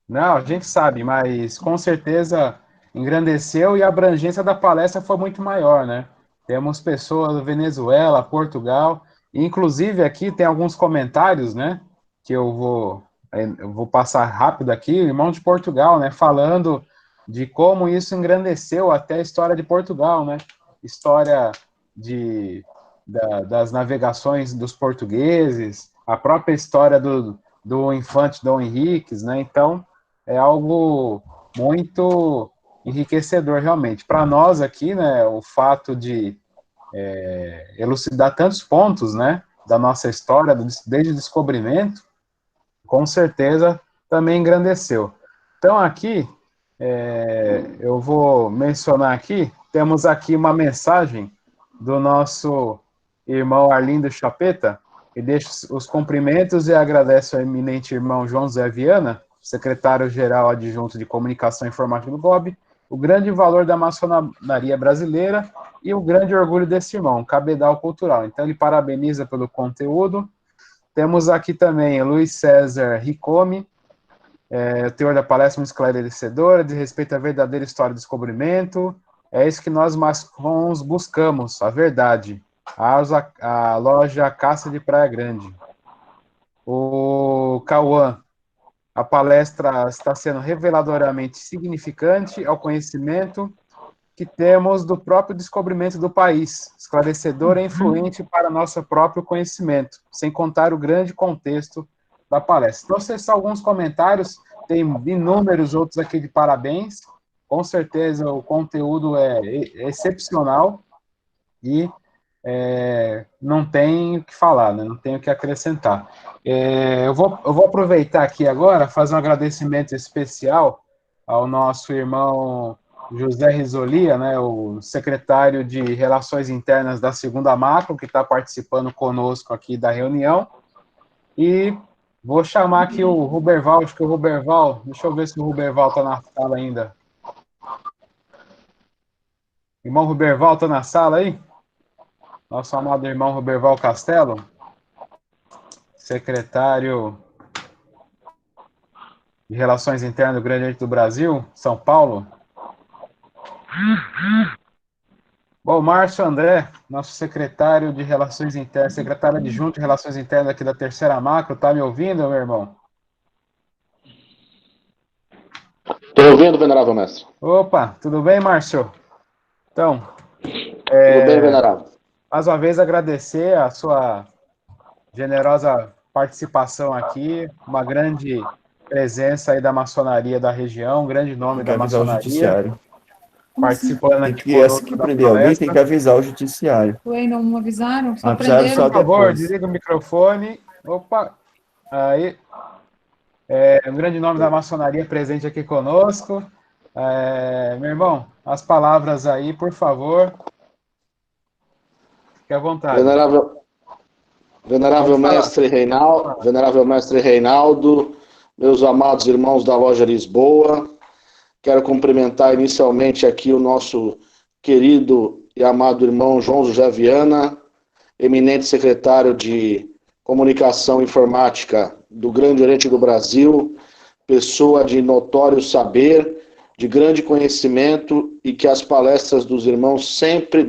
S1: Não, a gente sabe, mas com certeza engrandeceu e a abrangência da palestra foi muito maior, né? Temos pessoas da Venezuela, Portugal, e inclusive aqui tem alguns comentários, né? Que eu vou passar rápido aqui, irmão de Portugal, né? Falando de como isso engrandeceu até a história de Portugal, né? História das navegações dos portugueses, a própria história do infante Dom Henriques, né? Então, é algo muito enriquecedor, realmente. Para nós aqui, né, o fato de elucidar tantos pontos, né, da nossa história, desde o descobrimento, com certeza também engrandeceu. Então, aqui, eu vou mencionar aqui, temos aqui uma mensagem do nosso irmão Arlindo Chapeta, que deixa os cumprimentos e agradece ao eminente irmão João José Viana, secretário-geral adjunto de Comunicação e Informática do GOB, o grande valor da maçonaria brasileira e o grande orgulho desse irmão, cabedal cultural. Então, ele parabeniza pelo conteúdo. Temos aqui também Luiz César Ricomi, o teor da palestra muito esclarecedora, de respeito à verdadeira história do descobrimento. É isso que nós maçons buscamos, a verdade. A loja Caça de Praia Grande. O Cauã, a palestra está sendo reveladoramente significante ao conhecimento que temos do próprio descobrimento do país, esclarecedora e influente para nosso próprio conhecimento, sem contar o grande contexto da palestra. Então, esses são alguns comentários, tem inúmeros outros aqui de parabéns, com certeza o conteúdo é excepcional e não tem o que falar, né? Não tem o que acrescentar. Eu vou aproveitar aqui agora, fazer um agradecimento especial ao nosso irmão José Risolia, né, o secretário de Relações Internas da 2ª Macro, que está participando conosco aqui da reunião, e vou chamar aqui o Ruberval, acho que o Ruberval, deixa eu ver se o Ruberval está na sala ainda. Irmão Ruberval, está na sala aí? Nosso amado irmão Ruberval Castelo, secretário de Relações Internas do Grande Oriente do Brasil, São Paulo. Bom, Márcio André, nosso secretário de Relações Internas, secretário adjunto de Relações Internas aqui da 3ª Macro, tá me ouvindo, meu irmão?
S6: Estou ouvindo, venerável mestre.
S1: Opa, tudo bem, Márcio? Então,
S6: tudo bem, venerável.
S1: Mais uma vez agradecer a sua generosa participação aqui, uma grande presença aí da maçonaria da região, um grande nome da maçonaria.
S7: O judiciário.
S1: Participando aqui
S7: conosco que prender alguém, tem que avisar o judiciário.
S8: Ué, não avisaram? Só
S7: avisaram só
S1: Por favor,
S7: depois.
S1: desliga o microfone. Opa, aí. Um grande nome da maçonaria presente aqui conosco. Meu irmão, as palavras aí, por favor. Fique à vontade.
S6: Venerável mestre Reinaldo, meus amados irmãos da Loja Lisboa, quero cumprimentar inicialmente aqui o nosso querido e amado irmão João José Viana, eminente secretário de Comunicação e Informática do Grande Oriente do Brasil, pessoa de notório saber, de grande conhecimento e que as palestras do irmão sempre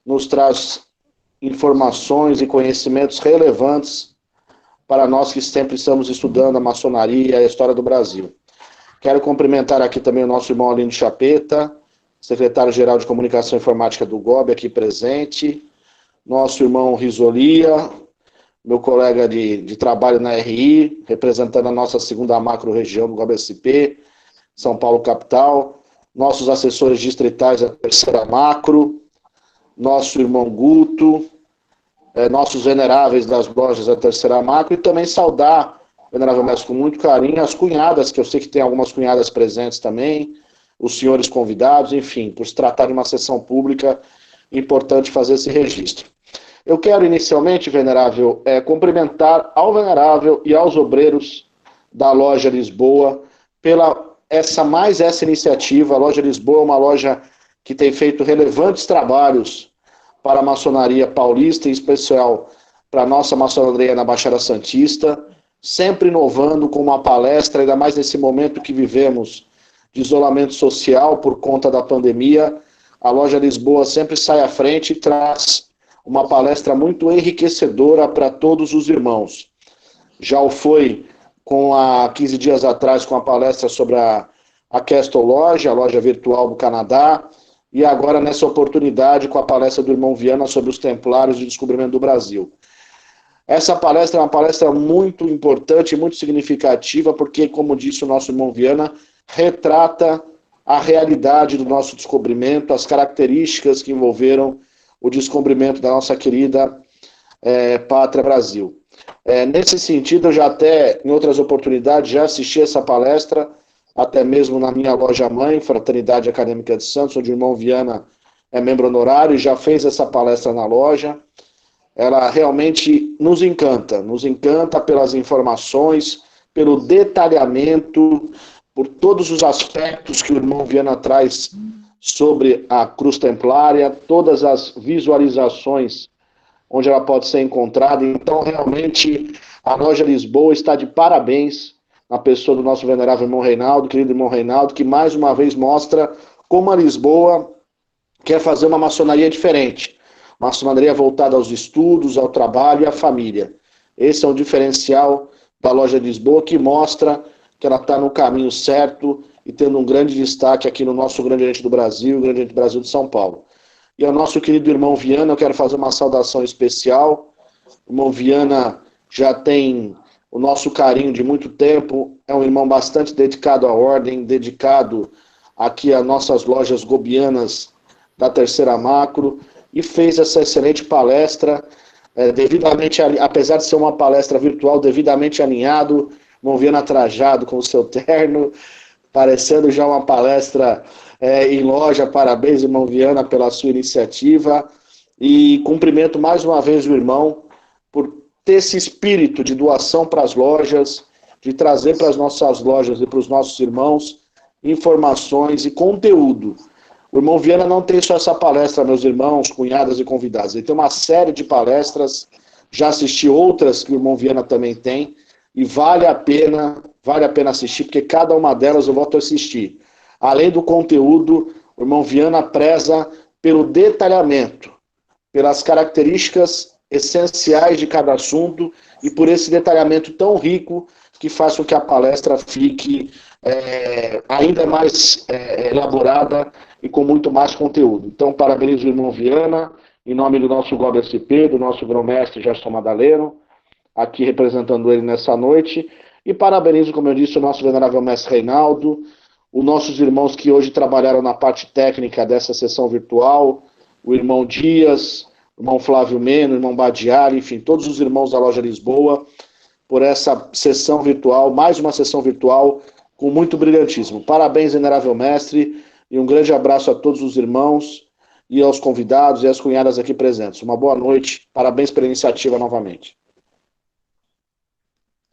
S6: nos traz informações e conhecimentos relevantes para nós que sempre estamos estudando a maçonaria e a história do Brasil. Quero cumprimentar aqui também o nosso irmão Aline Chapeta, secretário-geral de Comunicação e Informática do GOB, aqui presente, nosso irmão Risolia, meu colega de trabalho na RI, representando a nossa 2ª macro-região do GOB-SP, São Paulo capital, nossos assessores distritais da 3ª macro, nosso irmão Guto, nossos veneráveis das lojas da 3ª macro, e também saudar, venerável mestre, com muito carinho, as cunhadas, que eu sei que tem algumas cunhadas presentes também, os senhores convidados, enfim, por se tratar de uma sessão pública, importante fazer esse registro. Eu quero inicialmente, venerável, cumprimentar ao venerável e aos obreiros da Loja Lisboa pela essa iniciativa. A Loja Lisboa é uma loja que tem feito relevantes trabalhos para a maçonaria paulista, em especial para a nossa maçonaria na Baixada Santista, sempre inovando com uma palestra, ainda mais nesse momento que vivemos de isolamento social por conta da pandemia. A Loja Lisboa sempre sai à frente e traz uma palestra muito enriquecedora para todos os irmãos. Já o foi há 15 dias atrás com a palestra sobre a Castle Lodge, a loja virtual do Canadá, e agora nessa oportunidade com a palestra do irmão Viana sobre os Templários de Descobrimento do Brasil. Essa palestra é uma palestra muito importante, muito significativa, porque, como disse o nosso irmão Viana, retrata a realidade do nosso descobrimento, as características que envolveram o descobrimento da nossa querida Pátria Brasil. Nesse sentido, eu já até, em outras oportunidades, já assisti essa palestra, até mesmo na minha loja mãe, Fraternidade Acadêmica de Santos, onde o irmão Viana é membro honorário e já fez essa palestra na loja. Ela realmente nos encanta pelas informações, pelo detalhamento, por todos os aspectos que o irmão Viana traz sobre a Cruz Templária, todas as visualizações onde ela pode ser encontrada. Então, realmente, a Loja Lisboa está de parabéns na pessoa do nosso venerável irmão Reinaldo, querido irmão Reinaldo, que mais uma vez mostra como a Lisboa quer fazer uma maçonaria diferente. Maçonaria voltada aos estudos, ao trabalho e à família. Esse é um diferencial da loja Lisboa, que mostra que ela está no caminho certo e tendo um grande destaque aqui no nosso Grande Oriente do Brasil, o Grande Oriente do Brasil de São Paulo. E ao nosso querido irmão Viana, eu quero fazer uma saudação especial. O irmão Viana já tem o nosso carinho de muito tempo, é um irmão bastante dedicado à ordem, dedicado aqui às nossas lojas gobianas da Terceira Macro, e fez essa excelente palestra, devidamente, apesar de ser uma palestra virtual, devidamente alinhado, irmão Viana trajado com o seu terno, parecendo já uma palestra em loja. Parabéns, irmão Viana, pela sua iniciativa, e cumprimento mais uma vez o irmão por ter esse espírito de doação para as lojas, de trazer para as nossas lojas e para os nossos irmãos informações e conteúdo. O irmão Viana não tem só essa palestra, meus irmãos, cunhadas e convidados. Ele tem uma série de palestras, já assisti outras que o irmão Viana também tem, e vale a pena assistir, porque cada uma delas eu volto a assistir. Além do conteúdo, o irmão Viana preza pelo detalhamento, pelas características essenciais de cada assunto e por esse detalhamento tão rico que faz com que a palestra fique ainda mais elaborada e com muito mais conteúdo. Então, parabenizo o irmão Viana, em nome do nosso GOB SP, do nosso grão-mestre Gerson Madaleno, aqui representando ele nessa noite, e parabenizo, como eu disse, o nosso venerável mestre Reinaldo, os nossos irmãos que hoje trabalharam na parte técnica dessa sessão virtual, o irmão Dias, o irmão Flávio Meno, o irmão Badiari, enfim, todos os irmãos da loja Lisboa, por essa sessão virtual, mais uma sessão virtual com muito brilhantismo. Parabéns, venerável mestre, e um grande abraço a todos os irmãos e aos convidados e às cunhadas aqui presentes. Uma boa noite, parabéns pela iniciativa novamente.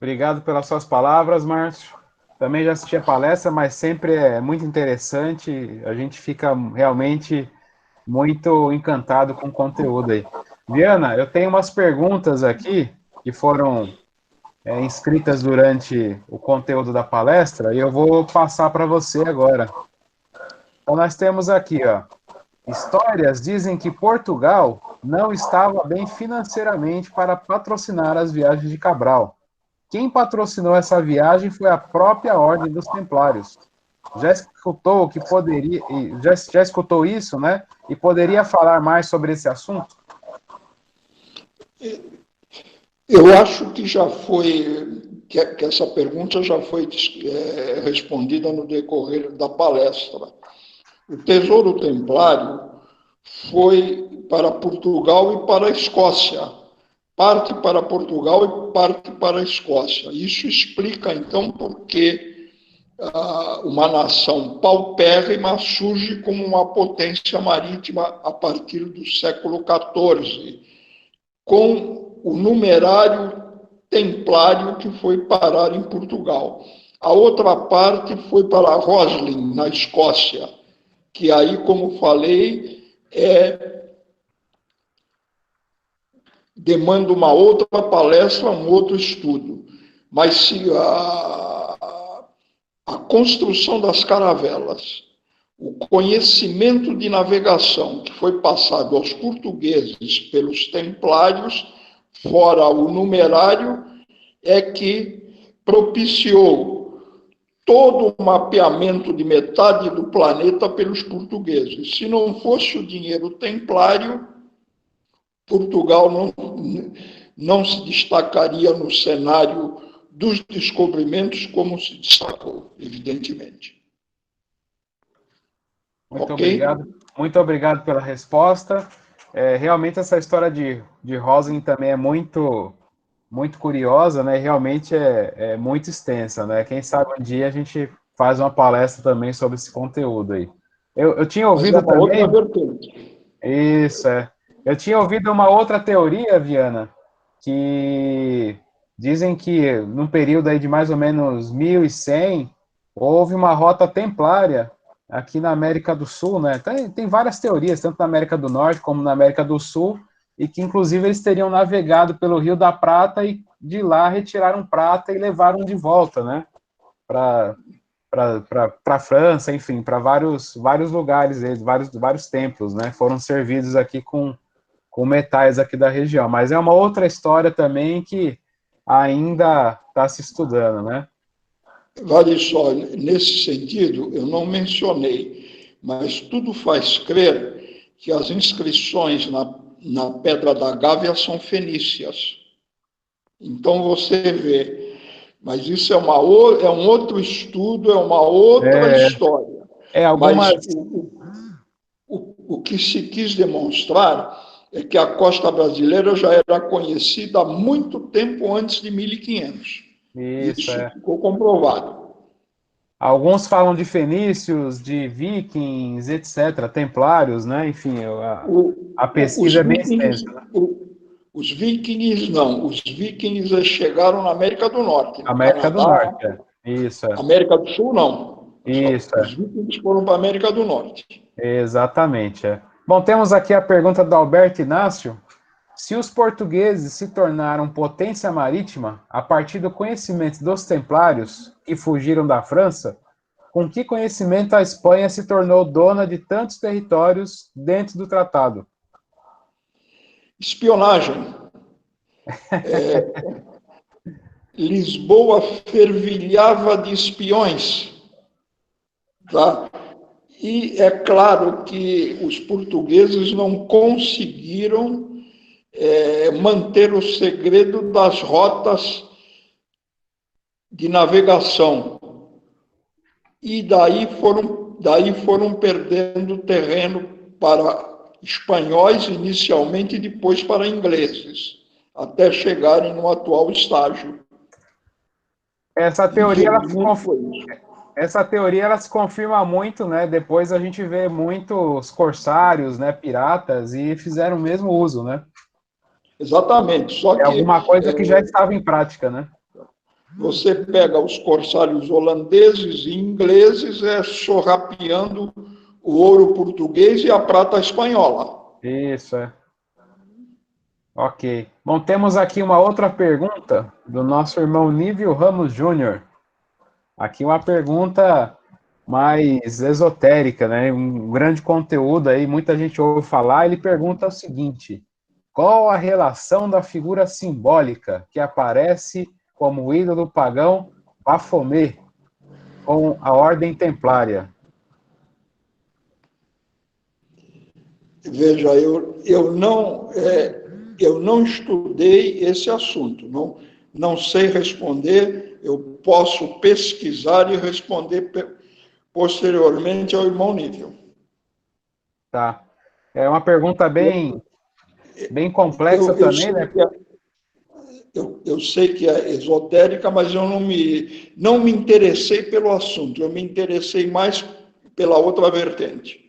S1: Obrigado pelas suas palavras, Márcio. Também já assisti a palestra, mas sempre é muito interessante, a gente fica realmente muito encantado com o conteúdo aí. Viana, eu tenho umas perguntas aqui que foram inscritas durante o conteúdo da palestra e eu vou passar para você agora. Então nós temos aqui, ó, histórias dizem que Portugal não estava bem financeiramente para patrocinar as viagens de Cabral. Quem patrocinou essa viagem foi a própria Ordem dos Templários. Já escutou que poderia, já escutou isso, né? E poderia falar mais sobre esse assunto?
S4: Eu acho que já foi, que essa pergunta já foi respondida no decorrer da palestra. O Tesouro Templário foi para Portugal e para a Escócia. Parte para Portugal e parte para a Escócia. Isso explica, então, por que uma nação paupérrima surge como uma potência marítima a partir do século XIV, com o numerário templário que foi parar em Portugal. A outra parte foi para Roslin, na Escócia, que aí, como falei, demanda uma outra palestra, um outro estudo. Mas se a construção das caravelas, o conhecimento de navegação que foi passado aos portugueses pelos templários, fora o numerário, é que propiciou todo o mapeamento de metade do planeta pelos portugueses. Se não fosse o dinheiro templário, Portugal não se destacaria no cenário dos descobrimentos como se destacou, evidentemente.
S1: Muito obrigado pela resposta. Realmente essa história de Roslin também é muito curiosa, né? Realmente é muito extensa, né? Quem sabe um dia a gente faz uma palestra também sobre esse conteúdo aí. Eu tinha ouvido também... Isso, Eu tinha ouvido uma outra teoria, Viana, que dizem que num período aí de mais ou menos 1100, houve uma rota templária aqui na América do Sul, né? Tem várias teorias, tanto na América do Norte como na América do Sul, e que inclusive eles teriam navegado pelo Rio da Prata e de lá retiraram prata e levaram de volta, né? Para a França, enfim, para vários lugares, vários templos, né? Foram servidos aqui com metais aqui da região. Mas é uma outra história também que ainda está se estudando, né?
S4: Vale só, nesse sentido, eu não mencionei, mas tudo faz crer que as inscrições na Pedra da Gávea são fenícias. Então você vê, mas isso é um outro estudo, é uma outra história.
S1: Algumas...
S4: Mas o que se quis demonstrar é que a costa brasileira já era conhecida há muito tempo antes de 1500. Isso ficou comprovado.
S1: Alguns falam de fenícios, de vikings, etc., templários, né? Enfim, a pesquisa é bem extensa.
S4: Os vikings não. Os vikings chegaram na América do Norte.
S1: América do Norte, isso.
S4: América do Sul, não.
S1: Isso.
S4: Os vikings foram para a América do Norte.
S1: Exatamente. Bom, temos aqui a pergunta do Alberto Inácio. Se os portugueses se tornaram potência marítima a partir do conhecimento dos templários que fugiram da França, com que conhecimento a Espanha se tornou dona de tantos territórios dentro do tratado?
S4: Espionagem. Lisboa fervilhava de espiões. Tá? E é claro que os portugueses não conseguiram manter o segredo das rotas de navegação. E daí foram perdendo terreno para espanhóis inicialmente e depois para ingleses, até chegarem no atual estágio.
S1: Essa teoria ela se confirma muito, né? Depois a gente vê muitos corsários, né, piratas, e fizeram o mesmo uso, né?
S4: Exatamente. Só que
S1: alguma coisa que já estava em prática, né?
S4: Você pega os corsários holandeses e ingleses sorrapeando o ouro português e a prata espanhola.
S1: Isso, Ok. Bom, temos aqui uma outra pergunta do nosso irmão Nívio Ramos Júnior. Aqui uma pergunta mais esotérica, né? Um grande conteúdo aí, muita gente ouve falar. Ele pergunta o seguinte: qual a relação da figura simbólica que aparece como ídolo pagão Baphomet com a Ordem Templária?
S4: Veja, eu não estudei esse assunto, não sei responder, eu posso pesquisar e responder posteriormente ao irmão Nívio.
S1: Tá. É uma pergunta bem complexa também, né?
S4: Eu sei que é esotérica, mas eu não me interessei pelo assunto, eu me interessei mais pela outra vertente.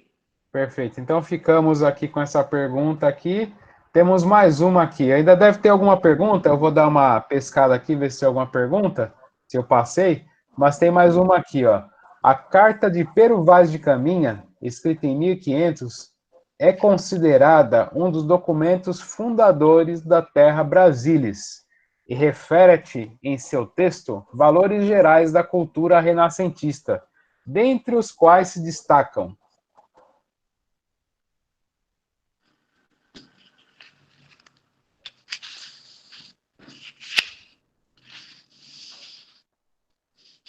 S1: Perfeito. Então ficamos aqui com essa pergunta aqui. Temos mais uma aqui. Ainda deve ter alguma pergunta. Eu vou dar uma pescada aqui, ver se tem alguma pergunta, se eu passei. Mas tem mais uma aqui, ó. A Carta de Pero Vaz de Caminha, escrita em 1500, é considerada um dos documentos fundadores da Terra Brasilis e refere em seu texto valores gerais da cultura renascentista, dentre os quais se destacam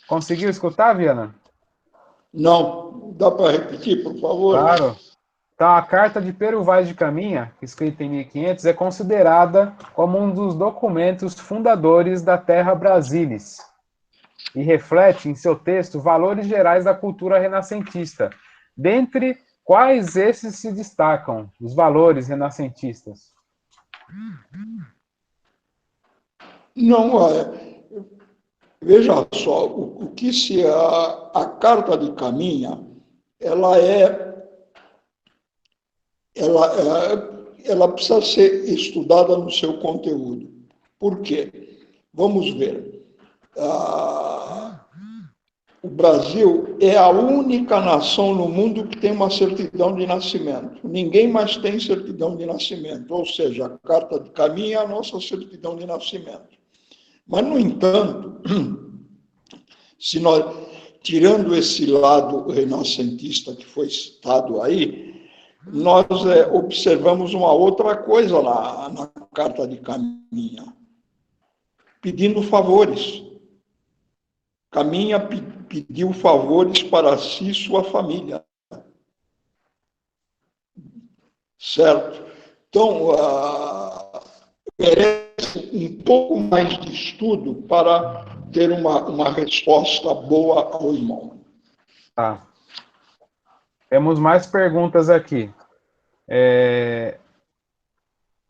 S1: Conseguiu escutar, Viana?
S4: Não, dá para repetir, por favor?
S1: Claro. Então, a Carta de Pero Vaz de Caminha, escrita em 1500, é considerada como um dos documentos fundadores da Terra Brasilis e reflete em seu texto valores gerais da cultura renascentista. Dentre quais esses se destacam, os valores renascentistas?
S4: Não, veja só, a Carta de Caminha, ela precisa ser estudada no seu conteúdo. Por quê? Vamos ver. O Brasil é a única nação no mundo que tem uma certidão de nascimento. Ninguém mais tem certidão de nascimento, ou seja, a Carta de Caminha é a nossa certidão de nascimento. Mas, no entanto, se nós, tirando esse lado renascentista que foi citado aí, nós observamos uma outra coisa na Carta de Caminha. pedindo favores. Caminha pediu favores para si e sua família. Certo? Então, merece um pouco mais de estudo para ter uma resposta boa ao irmão.
S1: Tá. Temos mais perguntas aqui.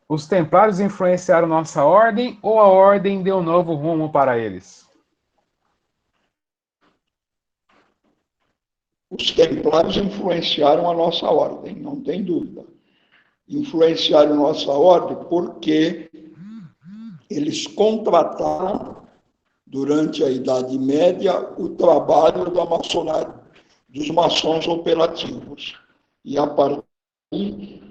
S1: Os templários influenciaram nossa ordem ou a ordem deu novo rumo para eles?
S4: Os templários influenciaram a nossa ordem, não tem dúvida. Influenciaram nossa ordem porque eles contrataram, durante a Idade Média, o trabalho da maçonaria, dos maçons operativos. E a partir daí,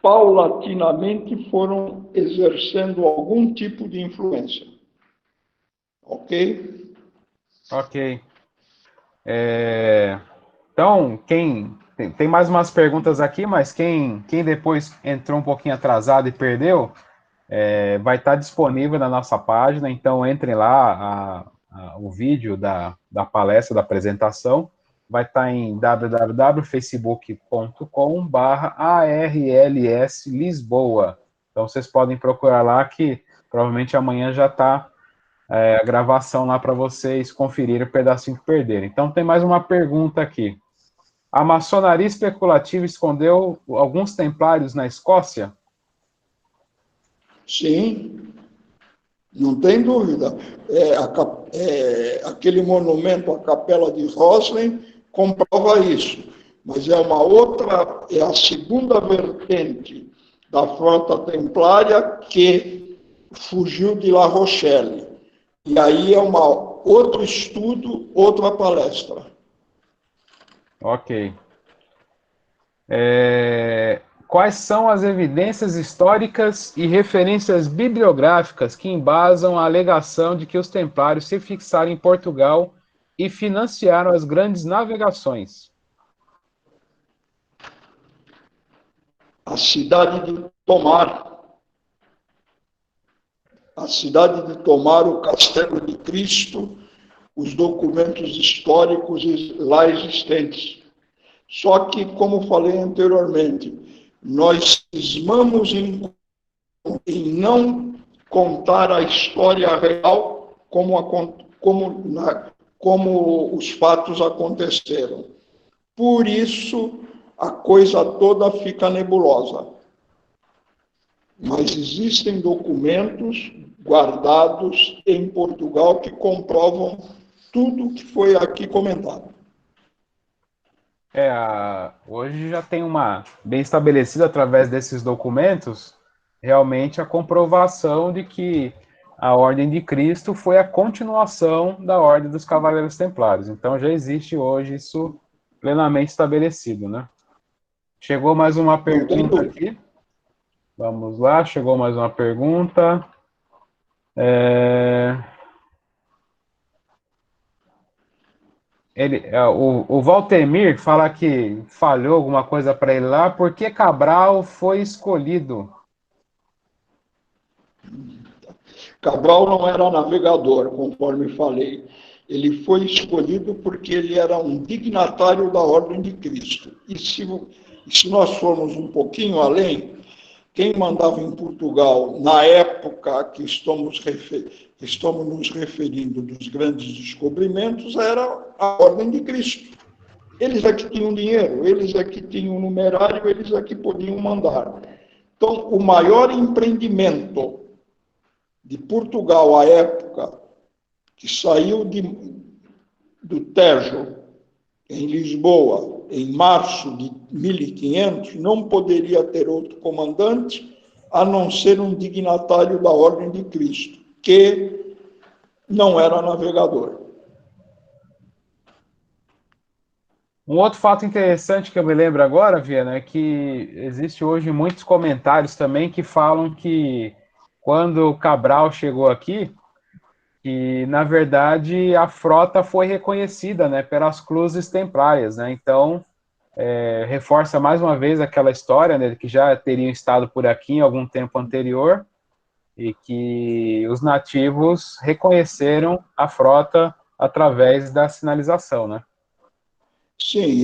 S4: paulatinamente foram exercendo algum tipo de influência. Ok?
S1: Ok. Então, tem mais umas perguntas aqui, mas quem depois entrou um pouquinho atrasado e perdeu, vai estar disponível na nossa página, então entrem lá, o vídeo da palestra, da apresentação, vai estar em www.facebook.com/ARLS Lisboa. Então, vocês podem procurar lá, que provavelmente amanhã já está a gravação lá para vocês conferirem o pedacinho que perderam. Então, tem mais uma pergunta aqui. A maçonaria especulativa escondeu alguns templários na Escócia?
S4: Sim, não tem dúvida. Aquele monumento, a Capela de Roslin, comprova isso. Mas é a segunda vertente da frota templária que fugiu de La Rochelle. E aí é outro estudo, outra palestra.
S1: Ok. Quais são as evidências históricas e referências bibliográficas que embasam a alegação de que os templários se fixaram em Portugal e financiaram as grandes navegações?
S4: A cidade de Tomar, o Castelo de Cristo, os documentos históricos lá existentes. Só que, como falei anteriormente, nós cismamos em não contar a história real como os fatos aconteceram. Por isso, a coisa toda fica nebulosa. Mas existem documentos guardados em Portugal que comprovam tudo que foi aqui comentado.
S1: Hoje já tem bem estabelecida através desses documentos, realmente a comprovação de que a Ordem de Cristo foi a continuação da Ordem dos Cavaleiros Templários. Então já existe hoje isso plenamente estabelecido, né? Chegou mais uma pergunta aqui. Vamos lá, chegou mais uma pergunta. O Valtemir fala que falhou alguma coisa para ele lá. Por que Cabral foi escolhido?
S4: Cabral não era navegador, conforme falei. Ele foi escolhido porque ele era um dignatário da Ordem de Cristo. E se nós formos um pouquinho além, quem mandava em Portugal, na época que estamos nos referindo dos grandes descobrimentos, era a Ordem de Cristo. Eles é que tinham dinheiro, eles é que tinham numerário, eles é que podiam mandar. Então, o maior empreendimento de Portugal à época, que saiu do Tejo, em Lisboa, em março de 1500, não poderia ter outro comandante a não ser um dignatário da Ordem de Cristo, que não era navegador.
S1: Um outro fato interessante que eu me lembro agora, Viana, é que existe hoje muitos comentários também que falam que quando Cabral chegou aqui, que na verdade a frota foi reconhecida, né, pelas cruzes templárias, né? Então reforça mais uma vez aquela história, né, que já teriam estado por aqui em algum tempo anterior e que os nativos reconheceram a frota através da sinalização, né?
S4: Sim,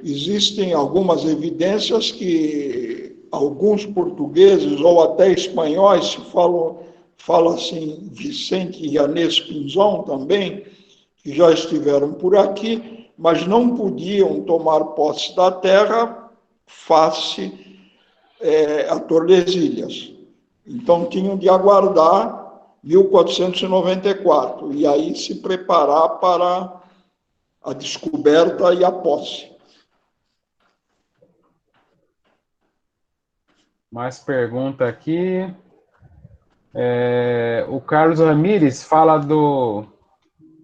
S4: existem algumas evidências que alguns portugueses ou até espanhóis falam assim, Vicente e Janés Pinzón também, que já estiveram por aqui, mas não podiam tomar posse da terra face a Tordesilhas. Então tinham de aguardar 1494 e aí se preparar para a descoberta e a posse.
S1: Mais pergunta aqui. O Carlos Ramírez fala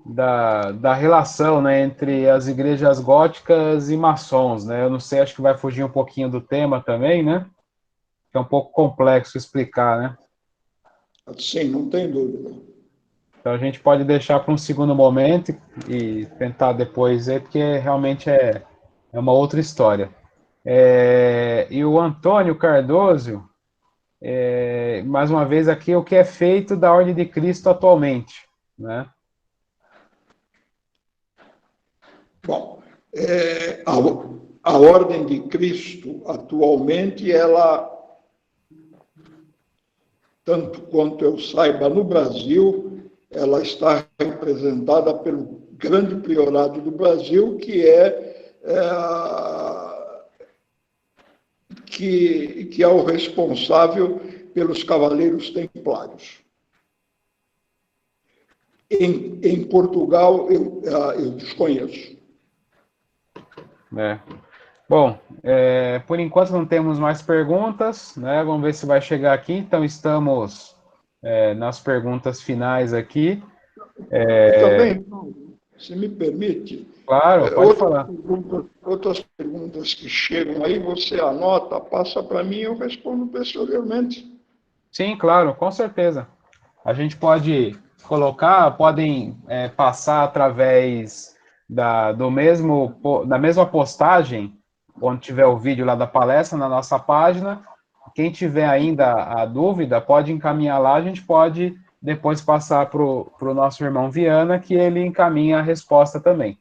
S1: da relação, né, entre as igrejas góticas e maçons, né? Eu não sei, acho que vai fugir um pouquinho do tema também, né? É um pouco complexo explicar, né?
S4: Sim, não tem dúvida.
S1: Então a gente pode deixar para um segundo momento e tentar depois ver, porque realmente é uma outra história. E o Antônio Cardoso, mais uma vez aqui, o que é feito da Ordem de Cristo atualmente, né?
S4: Bom, a Ordem de Cristo atualmente, ela, tanto quanto eu saiba, no Brasil, ela está representada pelo Grande Priorado do Brasil, que é o responsável pelos Cavaleiros Templários. Em Portugal, eu desconheço.
S1: Bom, por enquanto não temos mais perguntas, né? Vamos ver se vai chegar aqui. Então estamos nas perguntas finais aqui.
S4: Também, se me permite.
S1: Claro, pode falar.
S4: Outras perguntas que chegam aí, você anota, passa para mim e eu respondo posteriormente.
S1: Sim, claro, com certeza. A gente pode podem passar através da mesma postagem, onde tiver o vídeo lá da palestra, na nossa página. Quem tiver ainda a dúvida, pode encaminhar lá, a gente pode depois passar para o nosso irmão Viana, que ele encaminha a resposta também.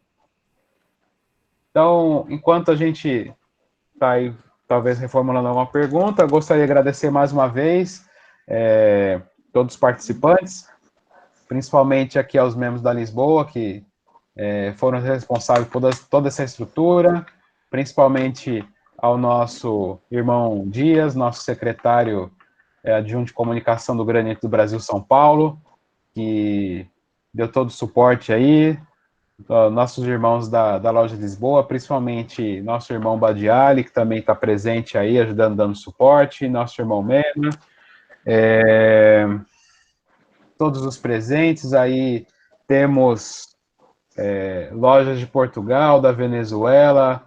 S1: Então, enquanto a gente está aí, talvez reformulando alguma pergunta, gostaria de agradecer mais uma vez todos os participantes, principalmente aqui aos membros da Lisboa, que foram responsáveis por toda essa estrutura, principalmente ao nosso irmão Dias, nosso secretário adjunto de comunicação do Granito do Brasil São Paulo, que deu todo o suporte aí, nossos irmãos da loja de Lisboa, principalmente nosso irmão Badiali, que também está presente aí, ajudando, dando suporte, nosso irmão Mena, todos os presentes aí, temos lojas de Portugal, da Venezuela,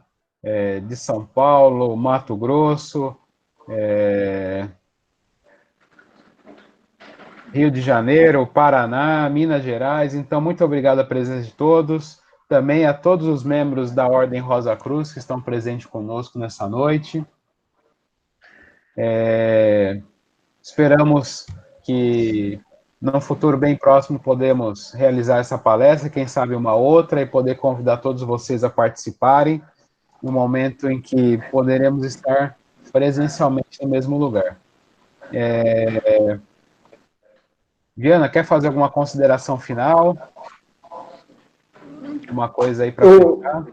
S1: de São Paulo, Mato Grosso, Rio de Janeiro, Paraná, Minas Gerais. Então, muito obrigado a presença de todos. Também a todos os membros da Ordem Rosa Cruz que estão presentes conosco nessa noite. Esperamos que, num futuro bem próximo, podemos realizar essa palestra, quem sabe uma outra, e poder convidar todos vocês a participarem, no momento em que poderemos estar presencialmente no mesmo lugar. Viana, quer fazer alguma consideração final? Uma coisa aí para fechar?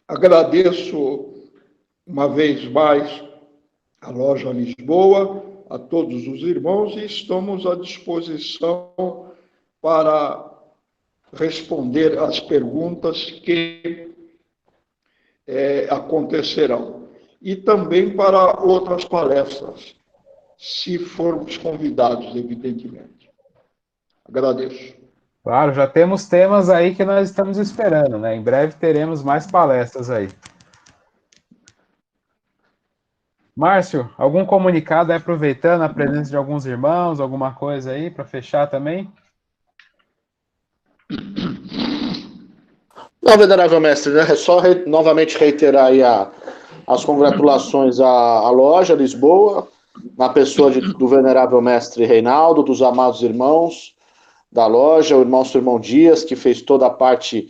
S4: Agradeço uma vez mais a Loja Lisboa, a todos os irmãos, e estamos à disposição para responder às perguntas que acontecerão. E também para outras palestras, se formos convidados, evidentemente. Agradeço.
S1: Claro, já temos temas aí que nós estamos esperando, né? Em breve teremos mais palestras aí. Márcio, algum comunicado aí, aproveitando a presença de alguns irmãos, alguma coisa aí para fechar também?
S6: Não, venerável mestre, né? É só novamente reiterar aí as congratulações à loja Lisboa, na pessoa do venerável mestre Reinaldo, dos amados irmãos da loja, o nosso irmão Dias, que fez toda a parte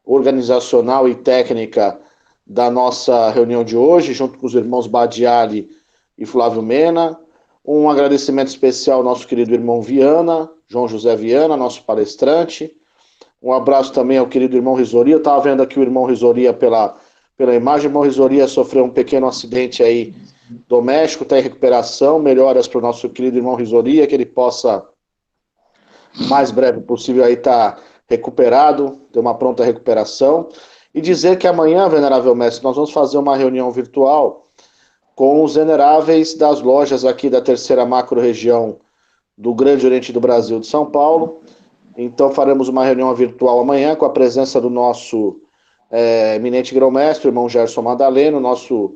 S6: organizacional e técnica da nossa reunião de hoje, junto com os irmãos Badiali e Flávio Mena. Um agradecimento especial ao nosso querido irmão Viana, João José Viana, nosso palestrante. Um abraço também ao querido irmão Risoria. Eu estava vendo aqui o irmão Risoria pela imagem. O irmão Risoria sofreu um pequeno acidente aí doméstico, está em recuperação. Melhoras para o nosso querido irmão Risoria, que ele possa, o mais breve possível, aí estar recuperado, ter uma pronta recuperação. E dizer que amanhã, venerável mestre, nós vamos fazer uma reunião virtual com os veneráveis das lojas aqui da terceira macro-região do Grande Oriente do Brasil de São Paulo. Então faremos uma reunião virtual amanhã com a presença do nosso eminente grão-mestre, o irmão Gerson Madaleno, nosso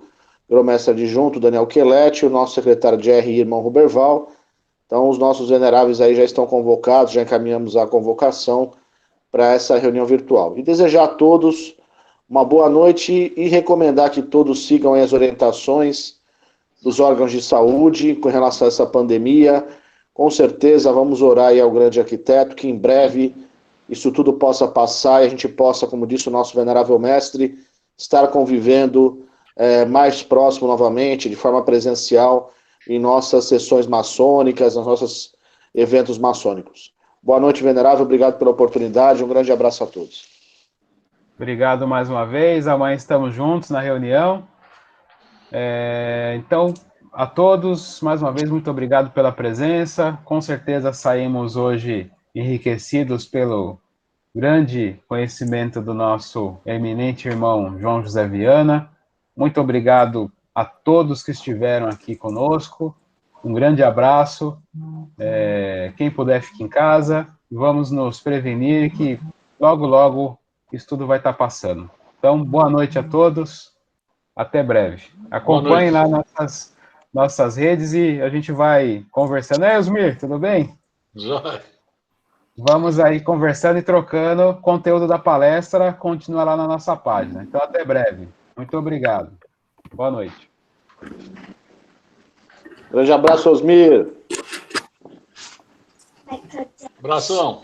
S6: grão-mestre adjunto, Daniel Quelete, o nosso secretário de RI, irmão Ruberval. Então os nossos veneráveis aí já estão convocados, já encaminhamos a convocação para essa reunião virtual. E desejar a todos uma boa noite e recomendar que todos sigam as orientações dos órgãos de saúde com relação a essa pandemia. Com certeza vamos orar aí ao grande arquiteto, que em breve isso tudo possa passar e a gente possa, como disse o nosso venerável mestre, estar convivendo mais próximo novamente, de forma presencial, em nossas sessões maçônicas, nos nossos eventos maçônicos. Boa noite, venerável, obrigado pela oportunidade, um grande abraço a todos.
S1: Obrigado mais uma vez, amanhã estamos juntos na reunião. Então, a todos, mais uma vez, muito obrigado pela presença. Com certeza saímos hoje enriquecidos pelo grande conhecimento do nosso eminente irmão João José Viana. Muito obrigado a todos que estiveram aqui conosco. Um grande abraço. Quem puder, fique em casa. Vamos nos prevenir que logo, logo, isso tudo vai estar passando. Então, boa noite a todos. Até breve. Acompanhem lá nossas redes e a gente vai conversando. Elsmir, tudo bem?
S8: Já.
S1: Vamos aí conversando e trocando. Conteúdo da palestra continua lá na nossa página. Então, até breve. Muito obrigado. Boa noite.
S6: Grande abraço, Osmir.
S8: Abração.